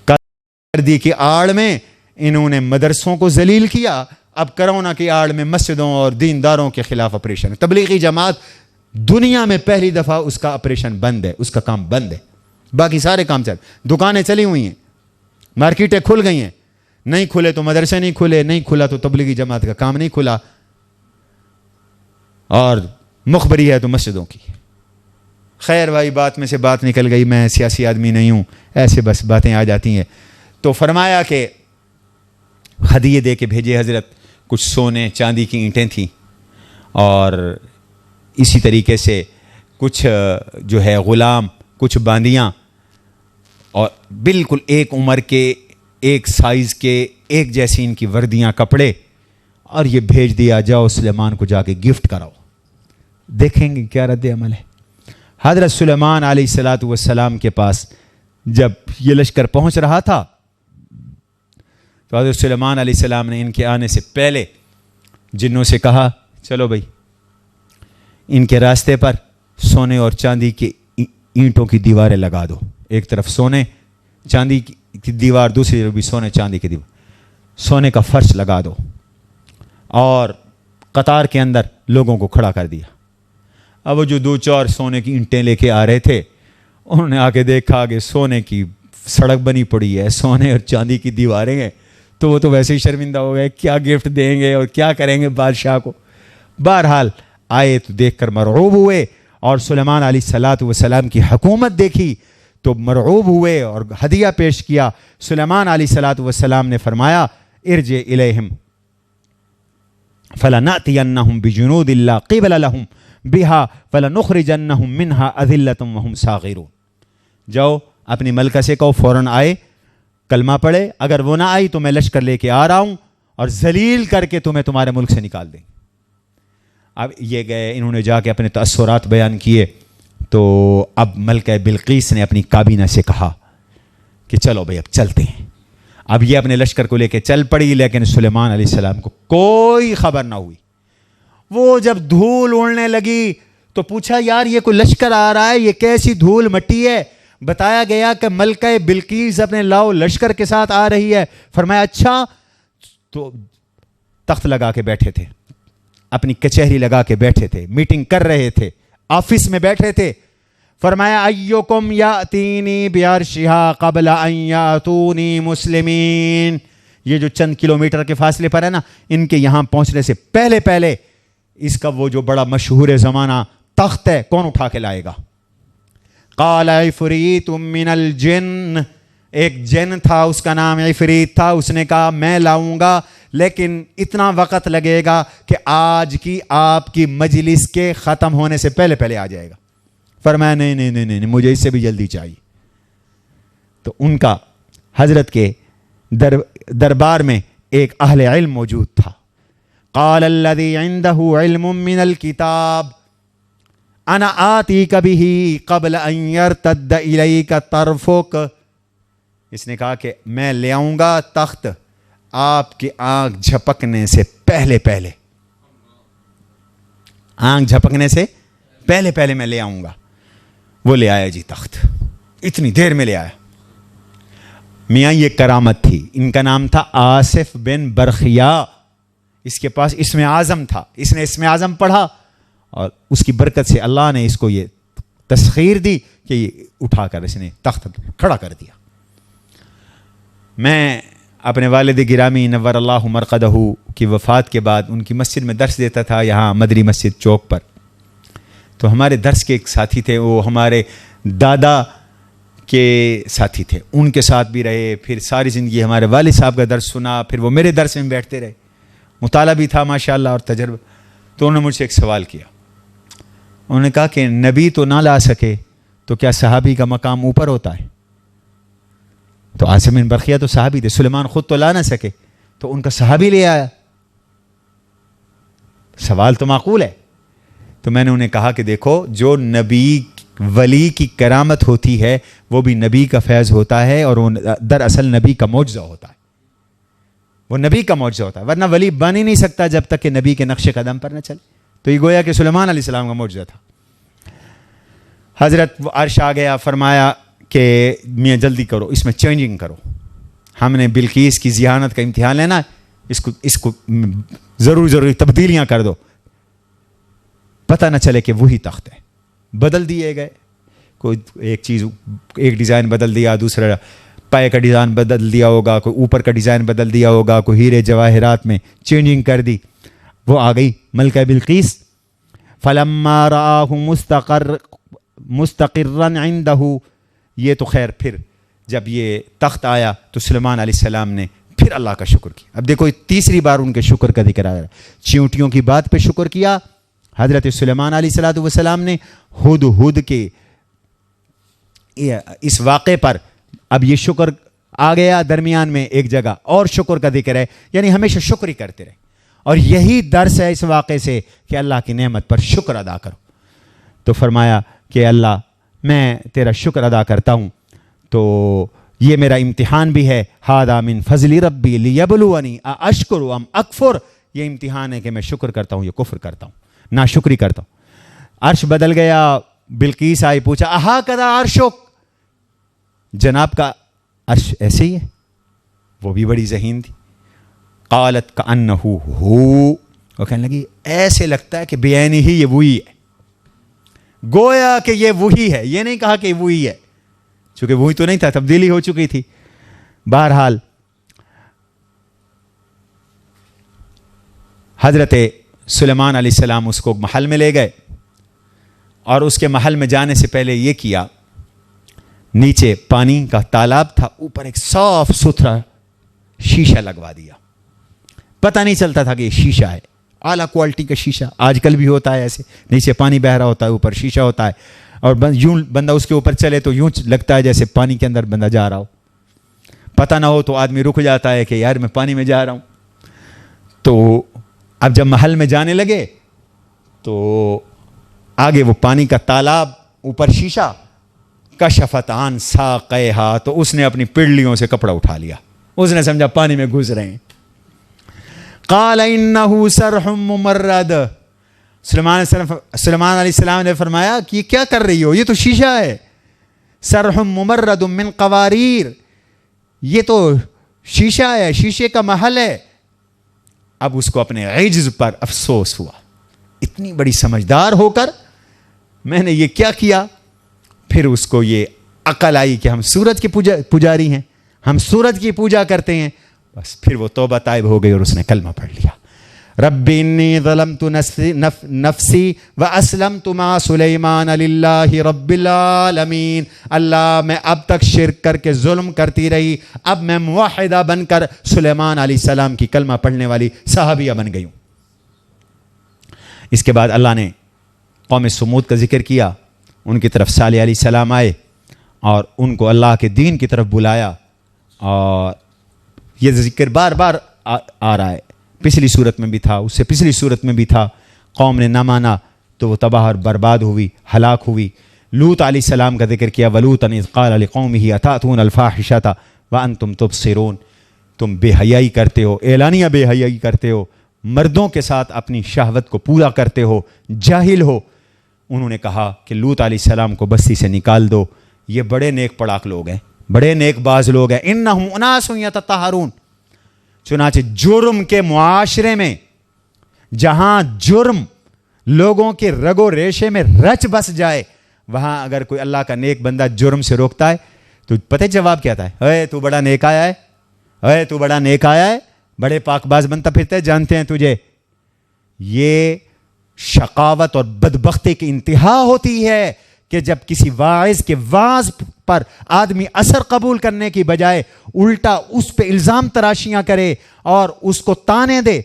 کردی کی آڑ میں انہوں نے مدرسوں کو ذلیل کیا, اب کرونا کی آڑ میں مسجدوں اور دینداروں کے خلاف آپریشن. تبلیغی جماعت دنیا میں پہلی دفعہ اس کا آپریشن بند ہے, اس کا کام بند ہے. باقی سارے کام چل, دکانیں چلی ہوئی ہیں, مارکیٹیں کھل گئی ہیں, نہیں کھلے تو مدرسے نہیں کھلے, نہیں کھلا تو تبلیغی جماعت کا کام نہیں کھلا, اور مخبری ہے تو مسجدوں کی. خیر بھائی, بات میں سے بات نکل گئی, میں سیاسی آدمی نہیں ہوں, ایسے بس باتیں آ جاتی ہیں. تو فرمایا کہ ہدیے دے کے بھیجے حضرت. کچھ سونے چاندی کی اینٹیں تھیں اور اسی طریقے سے کچھ جو ہے غلام، کچھ باندیاں، اور بالکل ایک عمر کے، ایک سائز کے، ایک جیسی ان کی وردیاں، کپڑے، اور یہ بھیج دیا جاؤ سلیمان کو جا کے گفٹ کراؤ. دیکھیں گے کیا رد عمل ہے. حضرت سلیمان علیہ الصلاۃ والسلام کے پاس جب یہ لشکر پہنچ رہا تھا تو حضرت سلیمان علیہ السلام نے ان کے آنے سے پہلے جنوں سے کہا چلو بھائی ان کے راستے پر سونے اور چاندی کی اینٹوں کی دیواریں لگا دو. ایک طرف سونے چاندی کی دیوار، دوسری طرف بھی سونے چاندی کی دیوار، سونے کا فرش لگا دو. اور قطار کے اندر لوگوں کو کھڑا کر دیا. اب وہ جو 2-4 سونے کی اینٹیں لے کے آ رہے تھے انہوں نے آ کے دیکھا کہ سونے کی سڑک بنی پڑی ہے، سونے اور چاندی کی دیواریں ہیں، تو وہ تو ویسے ہی شرمندہ ہو گئے، کیا گفٹ دیں گے اور کیا کریں گے بادشاہ کو. بہرحال آئے تو دیکھ کر مرعوب ہوئے، اور سلیمان علیہ الصلاۃ والسلام کی حکومت دیکھی تو مرعوب ہوئے اور ہدیہ پیش کیا. سلیمان علیہ الصلاۃ والسلام نے فرمایا ارجع الیہم فلنأتینہم بجنود لا قبل لہم بہا فلنخرجنہم منہا اذلۃ وہم صاغرون. جاؤ اپنی ملکہ سے کہو فوراً آئے، کلمہ پڑھے، اگر وہ نہ آئی تو میں لشکر لے کے آ رہا ہوں اور ذلیل کر کے تمہیں تمہارے ملک سے نکال دیں. اب یہ گئے، انہوں نے جا کے اپنے تأثرات بیان کیے. تو اب ملکہ بلقیس نے اپنی کابینہ سے کہا کہ چلو بھائی اب چلتے ہیں. اب یہ اپنے لشکر کو لے کے چل پڑی، لیکن سلیمان علیہ السلام کو کوئی خبر نہ ہوئی. وہ جب دھول اڑنے لگی تو پوچھا یار یہ کوئی لشکر آ رہا ہے، یہ کیسی دھول مٹی ہے؟ بتایا گیا کہ ملکہ بلقیس اپنے لاؤ لشکر کے ساتھ آ رہی ہے. فرمایا اچھا. تو تخت لگا کے بیٹھے تھے، اپنی کچہری لگا کے بیٹھے تھے، میٹنگ کر رہے تھے، آفس میں بیٹھے تھے. فرمایا ایکم یاتینی بعرشھا قبل ان یاتونی مسلمین. یہ جو چند کلومیٹر کے فاصلے پر ہے نا، ان کے یہاں پہنچنے سے پہلے پہلے اس کا وہ جو بڑا مشہور زمانہ تخت ہے کون اٹھا کے لائے گا؟ قال عفریت من الجن. ایک جن تھا، اس کا نام عفریت تھا. اس نے کہا میں لاؤں گا، لیکن اتنا وقت لگے گا کہ آج کی آپ کی مجلس کے ختم ہونے سے پہلے پہلے آ جائے گا. فرمایا نہیں نہیں نہیں نہیں، مجھے اس سے بھی جلدی چاہیے. تو ان کا حضرت کے دربار میں ایک اہل علم موجود تھا. قال الذي عنده علم من الكتاب انا آتیک به قبل ان يرتد الیک طرفک. اس نے کہا کہ میں لے آؤں گا تخت آپ کی آنکھ جھپکنے سے پہلے پہلے، آنکھ جھپکنے سے پہلے پہلے میں لے آؤں گا. وہ لے آیا جی تخت، اتنی دیر میں لے آیا. میاں یہ کرامت تھی. ان کا نام تھا آصف بن برخیا. اس کے پاس اسم اعظم تھا، اس نے اسم اعظم پڑھا اور اس کی برکت سے اللہ نے اس کو یہ تسخیر دی کہ یہ اٹھا کر اس نے تخت کھڑا کر دیا. میں اپنے والد گرامی نور اللہ مرقدہ کی وفات کے بعد ان کی مسجد میں درس دیتا تھا، یہاں مدری مسجد چوک پر. تو ہمارے درس کے ایک ساتھی تھے، وہ ہمارے دادا کے ساتھی تھے، ان کے ساتھ بھی رہے، پھر ساری زندگی ہمارے والد صاحب کا درس سنا، پھر وہ میرے درس میں بیٹھتے رہے. مطالعہ بھی تھا ماشاءاللہ اور تجربہ. تو انہوں نے مجھ سے ایک سوال کیا. انہوں نے کہا کہ نبی تو نہ لا سکے تو کیا صحابی کا مقام اوپر ہوتا ہے؟ تو آصف بن برخیا تو صحابی تھے، سلیمان خود تو لا نہ سکے تو ان کا صحابی لے آیا. سوال تو معقول ہے. تو میں نے انہیں کہا کہ دیکھو، جو نبی ولی کی کرامت ہوتی ہے وہ بھی نبی کا فیض ہوتا ہے، اور وہ دراصل نبی کا معجزہ ہوتا ہے. وہ نبی کا معجزہ ہوتا ہے، ورنہ ولی بن ہی نہیں سکتا جب تک کہ نبی کے نقش قدم پر نہ چلے. تو یہ گویا کہ سلیمان علیہ السلام کا معجزہ تھا. حضرت وہ عرش آ گیا، فرمایا کہ میاں جلدی کرو، اس میں چینجنگ کرو، ہم نے بلقیس کی ذہانت کا امتحان لینا، اس کو ضروری تبدیلیاں کر دو، پتہ نہ چلے کہ وہی تخت ہے. بدل دیے گئے، کوئی ایک چیز، ایک ڈیزائن بدل دیا، دوسرا پائے کا ڈیزائن بدل دیا ہوگا، کوئی اوپر کا ڈیزائن بدل دیا ہوگا، کوئی ہیرے جواہرات میں چینجنگ کر دی. وہ آ گئی ملکہ بلقیس. فلما رآہ مستقرا عنده. یہ تو خیر پھر جب یہ تخت آیا تو سلیمان علیہ السلام نے پھر اللہ کا شکر کیا. اب دیکھو تیسری بار ان کے شکر کا ذکر آ رہا ہے. چیونٹیوں کی بات پہ شکر کیا حضرت سلیمان علیہ الصلوۃ والسلام نے. ہدہد کے اس واقعے پر اب یہ شکر آ گیا درمیان میں ایک جگہ اور شکر کا ذکر ہے, یعنی ہمیشہ شکر ہی کرتے رہے. اور یہی درس ہے اس واقعے سے کہ اللہ کی نعمت پر شکر ادا کرو. تو فرمایا کہ اللہ میں تیرا شکر ادا کرتا ہوں, تو یہ میرا امتحان بھی ہے. ھذا من فضل ربی لیبلونی اشکر ام اکفر, یہ امتحان ہے کہ میں شکر کرتا ہوں یا کفر کرتا ہوں, ناشکری کرتا ہوں. عرش بدل گیا. بلقیس آئی, پوچھا اہا کذا عرشک, جناب کا عرش ایسے ہی ہے؟ وہ بھی بڑی ذہین تھی. قالت کأنہ ہو, وہ کہنے لگی ایسے لگتا ہے کہ بعینہ ہی یہ وہی ہے, گویا کہ یہ وہی ہے. یہ نہیں کہا کہ وہی ہے, چونکہ وہی تو نہیں تھا, تبدیلی ہو چکی تھی. بہرحال حضرت سلیمان علیہ السلام اس کو محل میں لے گئے, اور اس کے محل میں جانے سے پہلے یہ کیا, نیچے پانی کا تالاب تھا, اوپر ایک صاف ستھرا شیشہ لگوا دیا. پتہ نہیں چلتا تھا کہ یہ شیشہ ہے, اعلیٰ کوالٹی کا شیشہ. آج کل بھی ہوتا ہے ایسے, نیچے پانی بہہ رہا ہوتا ہے, اوپر شیشہ ہوتا ہے, اور یوں بندہ اس کے اوپر چلے تو یوں لگتا ہے جیسے پانی کے اندر بندہ جا رہا ہو. پتہ نہ ہو تو آدمی رک جاتا ہے کہ یار میں پانی میں جا رہا ہوں. تو اب جب محل میں جانے لگے تو آگے وہ پانی کا تالاب, اوپر شیشہ. کشفت عن ساقیہا, تو اس نے اپنی پڑلیوں سے کپڑا اٹھا لیا, اس نے سمجھا پانی میں گھس رہے ہیں. قال انہ سرح ممرد, سلیمان علیہ السلام نے فرمایا کہ یہ کیا کر رہی ہو, یہ تو شیشہ ہے. سرح ممرد من قواریر, یہ تو شیشہ ہے, شیشے کا محل ہے. اب اس کو اپنے عجز پر افسوس ہوا, اتنی بڑی سمجھدار ہو کر میں نے یہ کیا کیا. پھر اس کو یہ عقل آئی کہ ہم سورج کے پجاری ہیں, ہم سورج کی پوجا کرتے ہیں. بس پھر وہ توبہ طائب ہو گئی اور اس نے کلمہ پڑھ لیا. رب انی ظلمت نفسی واسلمت مع سلیمان للہ رب العالمین. اللہ میں اب تک شرک کر کے ظلم کرتی رہی, اب میں موحدہ بن کر سلیمان علیہ السلام کی کلمہ پڑھنے والی صحابیہ بن گئی ہوں. اس کے بعد اللہ نے قوم سمود کا ذکر کیا. ان کی طرف صالح علیہ السلام آئے اور ان کو اللہ کے دین کی طرف بلایا, اور یہ ذکر بار بار آ رہا ہے. پچھلی صورت میں بھی تھا, اس سے پچھلی صورت میں بھی تھا. قوم نے نہ مانا تو وہ تباہ اور برباد ہوئی, ہلاک ہوئی. لوط علیہ السلام کا ذکر کیا. ولوطا اذ قال لقومہ اتأتون الفاحشۃ وانتم تبصرون, تم بے حیائی کرتے ہو, اعلانیہ بے حیائی کرتے ہو, مردوں کے ساتھ اپنی شہوت کو پورا کرتے ہو, جاہل ہو. انہوں نے کہا کہ لوط علیہ السلام کو بستی سے نکال دو, یہ بڑے نیک پڑاک لوگ ہیں, بڑے نیک باز لوگ ہیں. انہم اناس یتطہرون. چنانچہ جرم کے معاشرے میں, جہاں جرم لوگوں کے رگ و ریشے میں رچ بس جائے, وہاں اگر کوئی اللہ کا نیک بندہ جرم سے روکتا ہے تو پتہ جواب کیا آتا ہے, اے تو بڑا نیک آیا ہے, اے تو بڑا نیک آیا ہے, بڑے پاک باز بنتا پھرتا ہے, جانتے ہیں تجھے. یہ شقاوت اور بدبختی کی انتہا ہوتی ہے کہ جب کسی واعظ کے واعظ پر آدمی اثر قبول کرنے کی بجائے الٹا اس پہ الزام تراشیاں کرے اور اس کو تانے دے,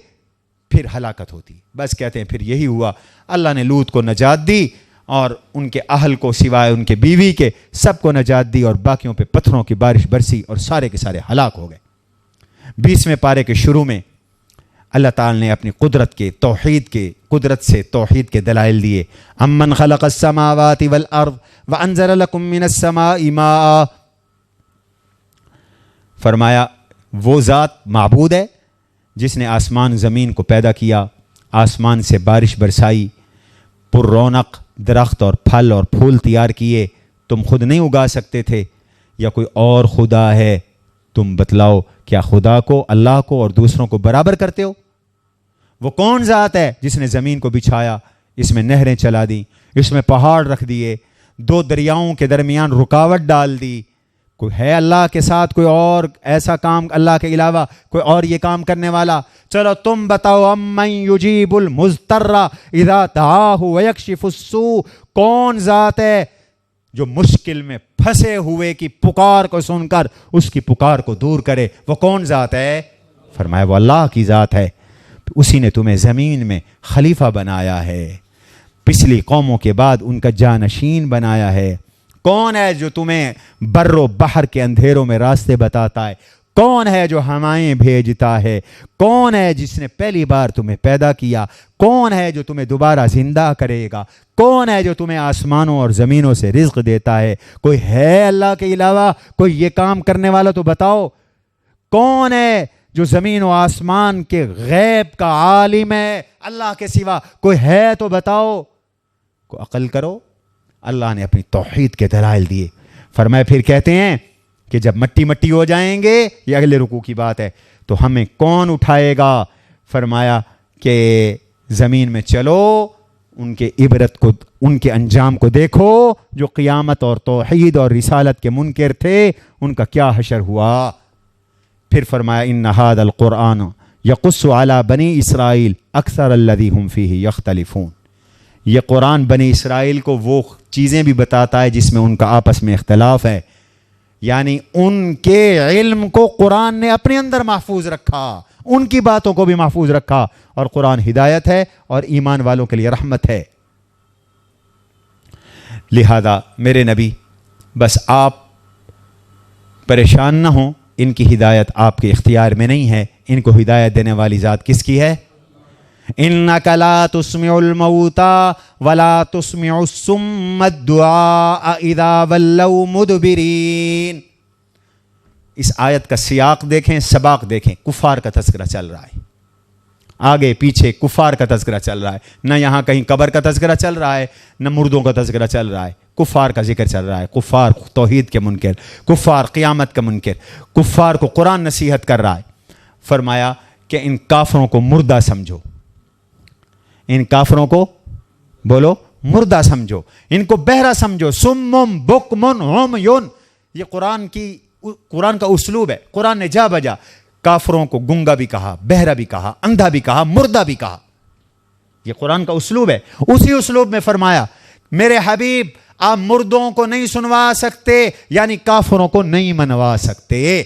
پھر ہلاکت ہوتی. بس کہتے ہیں پھر یہی ہوا. اللہ نے لوط کو نجات دی اور ان کے اہل کو سوائے ان کے بیوی کے سب کو نجات دی, اور باقیوں پہ پتھروں کی بارش برسی اور سارے کے سارے ہلاک ہو گئے. 20ویں پارے کے شروع میں اللہ تعالی نے اپنی قدرت قدرت سے توحید کے دلائل دیے. امن خلق السماوات والارض وانزل لكم من السماء ماء. فرمایا وہ ذات معبود ہے جس نے آسمان زمین کو پیدا کیا, آسمان سے بارش برسائی, پر رونق درخت اور پھل اور پھول تیار کیے. تم خود نہیں اگا سکتے تھے یا کوئی اور خدا ہے؟ تم بتلاؤ, کیا خدا کو, اللہ کو اور دوسروں کو برابر کرتے ہو؟ وہ کون ذات ہے جس نے زمین کو بچھایا, اس میں نہریں چلا دیں, اس میں پہاڑ رکھ دیے, 2 دریاؤں کے درمیان رکاوٹ ڈال دی؟ کوئی ہے اللہ کے ساتھ کوئی اور ایسا کام, اللہ کے علاوہ کوئی اور یہ کام کرنے والا؟ چلو تم بتاؤ. امن یجیب المضطر اذا دعاہ ویکشف السوء, کون ذات ہے جو مشکل میں پھنسے ہوئے کی پکار کو سن کر اس کی پکار کو دور کرے، وہ کون ذات ہے؟ فرمایا وہ اللہ کی ذات ہے، اسی نے تمہیں زمین میں خلیفہ بنایا ہے، پچھلی قوموں کے بعد ان کا جانشین بنایا ہے۔ کون ہے جو تمہیں بر و بحر کے اندھیروں میں راستے بتاتا ہے؟ کون ہے جو ہوائیں بھیجتا ہے؟ کون ہے جس نے پہلی بار تمہیں پیدا کیا؟ کون ہے جو تمہیں دوبارہ زندہ کرے گا؟ کون ہے جو تمہیں آسمانوں اور زمینوں سے رزق دیتا ہے؟ کوئی ہے اللہ کے علاوہ کوئی یہ کام کرنے والا؟ تو بتاؤ کون ہے جو زمین و آسمان کے غیب کا عالم ہے؟ اللہ کے سوا کوئی ہے تو بتاؤ، کو عقل کرو۔ اللہ نے اپنی توحید کے دلائل دیے۔ فرمایا پھر کہتے ہیں کہ جب مٹی مٹی ہو جائیں گے، یہ اگلے رکوع کی بات ہے، تو ہمیں کون اٹھائے گا؟ فرمایا کہ زمین میں چلو، ان کے عبرت کو، ان کے انجام کو دیکھو، جو قیامت اور توحید اور رسالت کے منکر تھے ان کا کیا حشر ہوا۔ پھر فرمایا ان ھذا القرآن یقص علی بنی اسرائیل اکثر الذی ھم فیہ یختلفون، یہ قرآن بنی اسرائیل کو وہ چیزیں بھی بتاتا ہے جس میں ان کا آپس میں اختلاف ہے، یعنی ان کے علم کو قرآن نے اپنے اندر محفوظ رکھا، ان کی باتوں کو بھی محفوظ رکھا، اور قرآن ہدایت ہے اور ایمان والوں کے لیے رحمت ہے۔ لہذا میرے نبی بس آپ پریشان نہ ہوں، ان کی ہدایت آپ کے اختیار میں نہیں ہے، ان کو ہدایت دینے والی ذات کس کی ہے؟ انک لا تسمع الموتى ولا تسمع الصم الدعاء اذا ولوا مدبرین۔ اس آیت کا سیاق دیکھیں، سباق دیکھیں، کفار کا تذکرہ چل رہا ہے، آگے پیچھے کفار کا تذکرہ چل رہا ہے، نہ یہاں کہیں قبر کا تذکرہ چل رہا ہے، نہ مردوں کا تذکرہ چل رہا ہے، کفار کا ذکر چل رہا ہے۔ کفار توحید کے منکر، کفار قیامت کا منکر، کفار کو قرآن نصیحت کر رہا ہے۔ فرمایا کہ ان کافروں کو مردہ سمجھو، ان کافروں کو بولو مردہ سمجھو، ان کو بہرا سمجھو، سمم بکمن عمیون، یہ قرآن کا اسلوب ہے۔ قرآن نے جا بجا کافروں کو گنگا بھی کہا، بہرا بھی کہا، اندھا بھی کہا، مردہ بھی کہا، یہ قرآن کا اسلوب ہے۔ اسی اسلوب میں فرمایا میرے حبیب آپ مردوں کو نہیں سنوا سکتے، یعنی کافروں کو نہیں منوا سکتے۔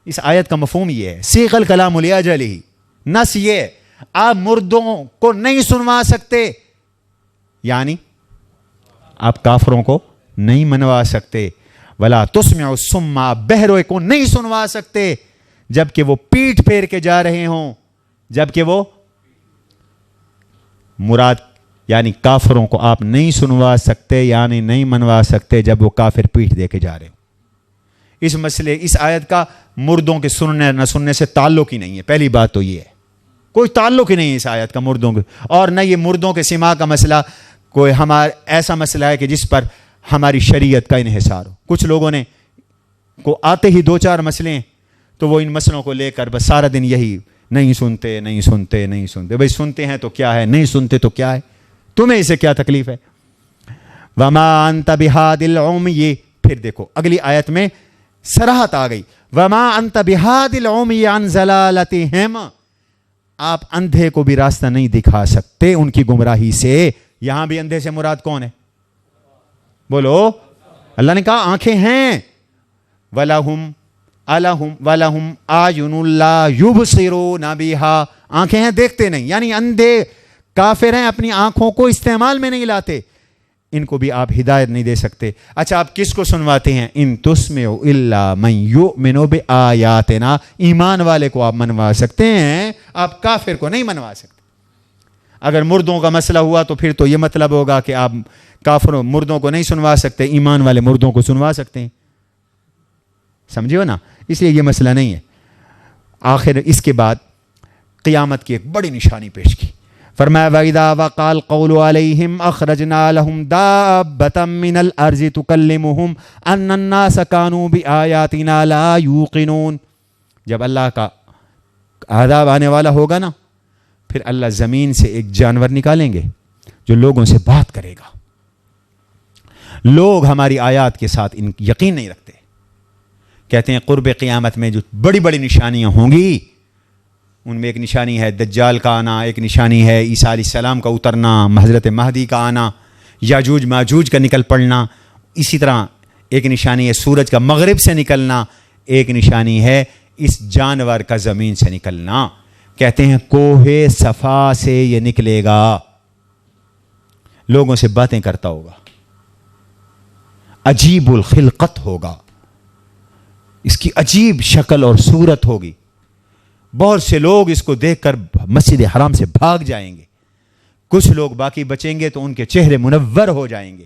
اس آیت کا مفہوم یہ ہے، سیغ الکلام لاجلہ، نص یہ ہے آپ مردوں کو نہیں سنوا سکتے، یعنی آپ کافروں کو نہیں منوا سکتے۔ ولا تسمع الصم، آپ بہرے کو نہیں سنوا سکتے جبکہ وہ پیٹھ پھیر کے جا رہے ہوں، جبکہ وہ مراد یعنی کافروں کو آپ نہیں سنوا سکتے، یعنی نہیں منوا سکتے جب وہ کافر پیٹھ دے کے جا رہے ہوں۔ اس مسئلے، اس آیت کا مردوں کے سننے نہ سننے سے تعلق ہی نہیں ہے، پہلی بات تو یہ ہے، کوئی تعلق ہی نہیں ہے اس آیت کا مردوں کے، اور نہ یہ مردوں کے سما کا مسئلہ کوئی ہمارا ایسا مسئلہ ہے کہ جس پر ہماری شریعت کا انحصار ہو۔ کچھ لوگوں نے کو آتے ہی دو چار مسئلے ہیں تو وہ ان مسئلوں کو لے کر بس سارا دن یہی نہیں سنتے نہیں سنتے نہیں سنتے۔ بھائی سنتے ہیں تو کیا ہے، نہیں سنتے تو کیا ہے، تمہیں اسے کیا تکلیف ہے؟ وما انت بہاد العمی، پھر دیکھو اگلی آیت میں صراحت آ گئی، وما انت بہاد العمی عن ضلالتہم، آپ اندھے کو بھی راستہ نہیں دکھا سکتے ان کی گمراہی سے۔ یہاں بھی اندھے سے مراد کون ہے؟ بولو، اللہ نے کہا آنکھیں ہیں، وَلَهُمْ أَعْيُنٌ لَا يُبْصِرُونَ بِهَا، آنکھیں ہیں دیکھتے نہیں، یعنی اندھے کافر ہیں، اپنی آنکھوں کو استعمال میں نہیں لاتے، ان کو بھی آپ ہدایت نہیں دے سکتے۔ اچھا آپ کس کو سنواتے ہیں؟ ان تسمعوا الا من یؤمن بآیاتنا، ایمان والے کو آپ منوا سکتے ہیں، آپ کافر کو نہیں منوا سکتے۔ اگر مردوں کا مسئلہ ہوا تو پھر تو یہ مطلب ہوگا کہ آپ کافروں مردوں کو نہیں سنوا سکتے، ایمان والے مردوں کو سنوا سکتے ہیں، سمجھو نا؟ اس لیے یہ مسئلہ نہیں ہے۔ آخر اس کے بعد قیامت کی ایک بڑی نشانی پیش کی، فرمایا وَإِذَا وَقَعَ الْقَوْلُ عَلَيْهِمْ أَخْرَجْنَا لَهُمْ دَابَّةً مِّنَ الْأَرْضِ تُكَلِّمُهُمْ أَنَّ النَّاسَ كَانُوا بِآيَاتِنَا لَا يُوقِنُونَ، جب اللہ کا عذاب آنے والا ہوگا نا، پھر اللہ زمین سے ایک جانور نکالیں گے جو لوگوں سے بات کرے گا۔ لوگ ہماری آیات کے ساتھ یقین نہیں رکھتے، کہتے ہیں قرب قیامت میں جو بڑی بڑی نشانیاں ہوں گی، ان میں ایک نشانی ہے دجال کا آنا، ایک نشانی ہے عیسیٰ علیہ السلام کا اترنا، حضرت مہدی کا آنا، یاجوج ماجوج کا نکل پڑنا، اسی طرح ایک نشانی ہے سورج کا مغرب سے نکلنا، ایک نشانی ہے اس جانور کا زمین سے نکلنا. کہتے ہیں کوہ صفا سے یہ نکلے گا، لوگوں سے باتیں کرتا ہوگا، عجیب الخلقت ہوگا، اس کی عجیب شکل اور صورت ہوگی. بہت سے لوگ اس کو دیکھ کر مسجد حرام سے بھاگ جائیں گے، کچھ لوگ باقی بچیں گے تو ان کے چہرے منور ہو جائیں گے.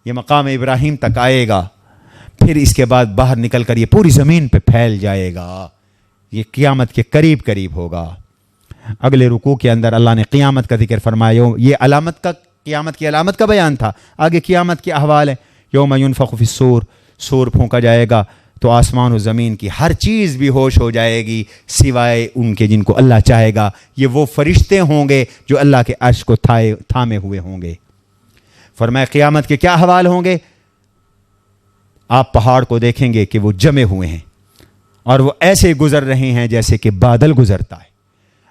یہ مقام ابراہیم تک آئے گا، پھر اس کے بعد باہر نکل کر یہ پوری زمین پہ پھیل جائے گا. یہ قیامت کے قریب قریب ہوگا. اگلے رکوع کے اندر اللہ نے قیامت کا ذکر فرمایا. یہ قیامت کی علامت کا بیان تھا. آگے قیامت کے احوال ہیں. یوم ینفخ فی الصور، سور پھونکا جائے گا تو آسمان و زمین کی ہر چیز بھی ہوش ہو جائے گی سوائے ان کے جن کو اللہ چاہے گا. یہ وہ فرشتے ہوں گے جو اللہ کے عرش کو تھامے ہوئے ہوں گے. فرمایا قیامت کے کیا احوال ہوں گے؟ آپ پہاڑ کو دیکھیں گے کہ وہ جمے ہوئے ہیں اور وہ ایسے گزر رہے ہیں جیسے کہ بادل گزرتا ہے.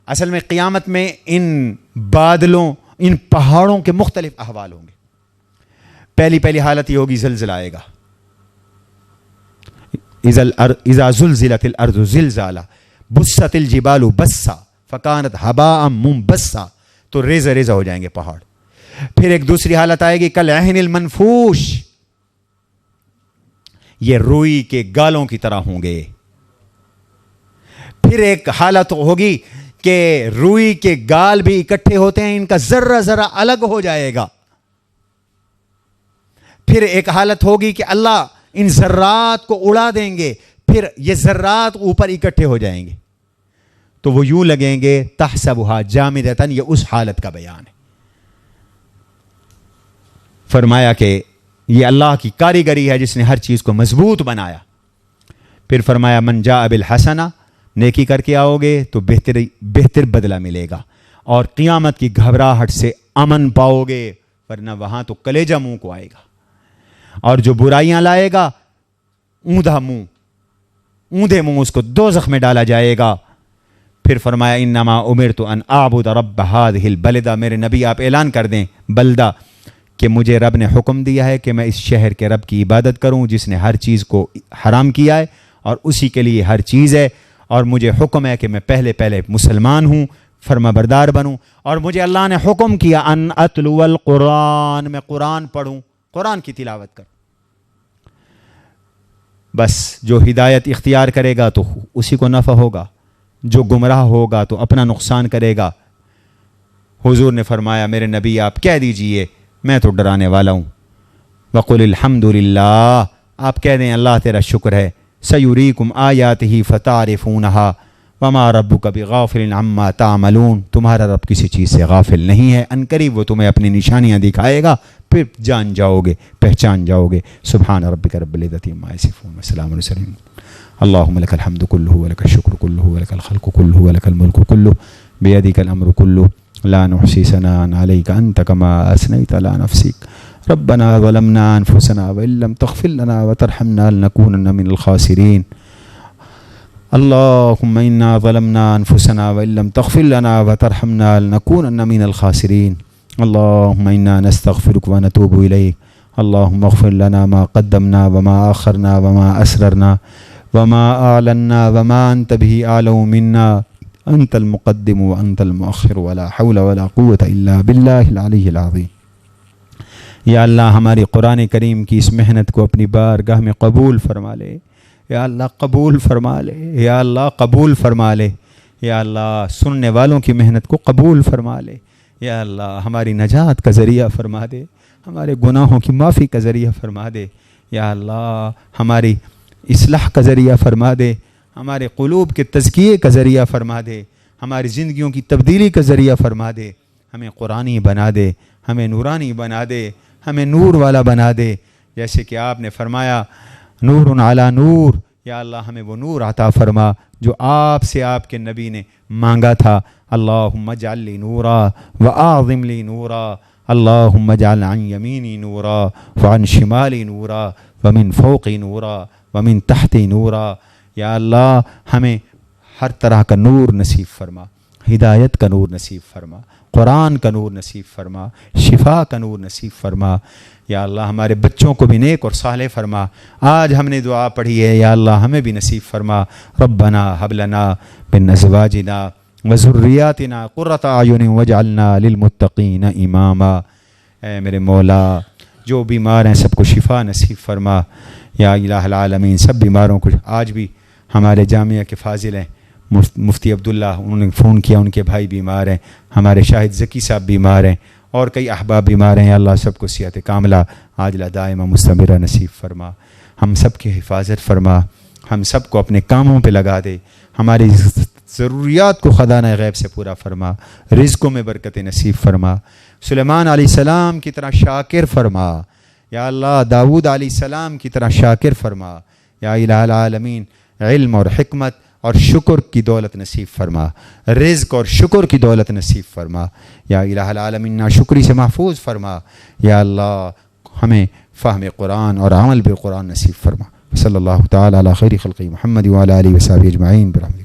اصل میں قیامت میں ان بادلوں، ان پہاڑوں کے مختلف احوال ہوں گے. پہلی حالت یہ ہوگی زلزلہ آئے گا. اذا زلزلت الارض زلزالہ بست الجبال بسا فکانت ہباء منبثا، تو ریزہ ریزہ ہو جائیں گے پہاڑ. پھر ایک دوسری حالت آئے گی کالعہن المنفوش، یہ روئی کے گالوں کی طرح ہوں گے. پھر ایک حالت ہوگی کہ روئی کے گال بھی اکٹھے ہوتے ہیں، ان کا ذرہ ذرہ الگ ہو جائے گا. پھر ایک حالت ہوگی کہ اللہ ان ذرات کو اڑا دیں گے، پھر یہ ذرات اوپر اکٹھے ہو جائیں گے تو وہ یوں لگیں گے تحسبها جامدۃ. یہ اس حالت کا بیان ہے. فرمایا کہ یہ اللہ کی کاریگری ہے جس نے ہر چیز کو مضبوط بنایا. پھر فرمایا من جاء بالحسنہ، نیکی کر کے آؤ گے تو بہتر بدلہ ملے گا اور قیامت کی گھبراہٹ سے امن پاؤ گے، ورنہ وہاں تو کلیجہ منہ کو آئے گا. اور جو برائیاں لائے گا اوندھے منہ اس کو دوزخ میں ڈالا جائے گا. پھر فرمایا انما امرت ان اعبد رب هذه البلدہ، میرے نبی آپ اعلان کر دیں بلدہ کہ مجھے رب نے حکم دیا ہے کہ میں اس شہر کے رب کی عبادت کروں جس نے ہر چیز کو حرام کیا ہے اور اسی کے لیے ہر چیز ہے، اور مجھے حکم ہے کہ میں پہلے مسلمان ہوں، فرما بردار بنوں. اور مجھے اللہ نے حکم کیا ان اتلو القرآن، میں قرآن پڑھوں، قرآن کی تلاوت کروں. بس جو ہدایت اختیار کرے گا تو اسی کو نفع ہوگا، جو گمراہ ہوگا تو اپنا نقصان کرے گا. حضور نے فرمایا میرے نبی آپ کہہ دیجئے میں تو ڈرانے والا ہوں. وقل الحمدللہ، آپ کہہ دیں اللہ تیرا شکر ہے. سیریکم آیاتہ فتعرفونہا وما ربک بغافل عما تعملون، تمہارا رب کسی چیز سے غافل نہیں ہے، ان قریب وہ تمہیں اپنی نشانیاں دکھائے گا، پھر جان جاؤ گے، پہچان جاؤ گے. سبحان ربک رب العزۃ عما یصفون وسلام علی المرسلین. اللهم لك الحمد كله ولك الشكر كله ولك الخلق كله ولك الملك كله بيدك الأمر كله لا نحصي ثناء عليك أنت كما أثنيت على نفسك. ربنا ظلمنا أنفسنا وإن لم تغفر لنا وترحمنا لنكونن من الخاسرين. اللهم إنا ظلمنا أنفسنا وإن لم تغفر لنا وترحمنا لنكونن من الخاسرين. اللهم إنا نستغفرك ونتوب إليك. اللهم اغفر لنا ما قدمنا وما آخرنا وما أسررنا وما أعلنا وما أنت به أعلم منا، أنت المقدم وأنت المؤخر ولا حول ولا قوة إلا بالله العلي العظيم. یا اللہ ہماری قرآن کریم کی اس محنت کو اپنی بارگاہ میں قبول فرما لے. یا اللہ قبول فرما لے. یا اللہ قبول فرما لے. یا اللہ سننے والوں کی محنت کو قبول فرما لے. یا اللہ ہماری نجات کا ذریعہ فرما دے، ہمارے گناہوں کی معافی کا ذریعہ فرما دے. یا اللہ ہماری اصلاح کا ذریعہ فرما دے، ہمارے قلوب کے تزکیے کا ذریعہ فرما دے، ہماری زندگیوں کی تبدیلی کا ذریعہ فرما دے. ہمیں قرآنی بنا دے، ہمیں نورانی بنا دے، ہمیں نور والا بنا دے، جیسے کہ آپ نے فرمایا نور علی نور. یا اللہ ہمیں وہ نور عطا فرما جو آپ سے آپ کے نبی نے مانگا تھا. اللہم اجعل لی نورا واعظم لی نورا، اللہم اجعل عن یمینی نورا وعن شمالی نورا ومن فوقی نورا ومن تحتی نورا. یا اللہ ہمیں ہر طرح کا نور نصیب فرما، ہدایت کا نور نصیب فرما، قرآن کا نور نصیب فرما، شفا کا نور نصیب فرما۔ یا اللہ ہمارے بچوں کو بھی نیک اور صالح فرما۔ آج ہم نے دعا پڑھی ہے یا اللہ ہمیں بھی نصیب فرما۔ ربنا هب لنا من ازواجنا وذریاتنا قرۃ اعین واجعلنا للمتقین اماما۔ اے میرے مولا جو بیمار ہیں سب کو شفا نصیب فرما یا الہ العالمین۔ سب بیماروں کو، آج بھی ہمارے جامعہ کے فاضل ہیں مفتی عبداللہ، انہوں نے فون کیا ان کے بھائی بیمار ہیں، ہمارے شاہد ذکی صاحب بیمار ہیں اور کئی احباب بیمار ہیں۔ یا اللہ سب کو صحت کاملہ عاجلہ دائمہ مستمرہ نصیب فرما، ہم سب کی حفاظت فرما، ہم سب کو اپنے کاموں پہ لگا دے، ہماری ضروریات کو خزانہ غیب سے پورا فرما، رزقوں میں برکت نصیب فرما، سلیمان علیہ السلام کی طرح شاکر فرما، یا اللہ داؤد علیہ السلام کی طرح شاکر فرما، یا الہ العالمین علم اور حکمت اور شکر کی دولت نصیب فرما، رزق اور شکر کی دولت نصیب فرما، یا الہ العالمین ناشکری سے محفوظ فرما، یا اللہ ہمیں فہم قرآن اور عمل بالقرآن نصیب فرما۔ صلی اللہ تعالی علی خیر خلق محمد وعلی آلہ وصحبہ اجمعین برحمتک۔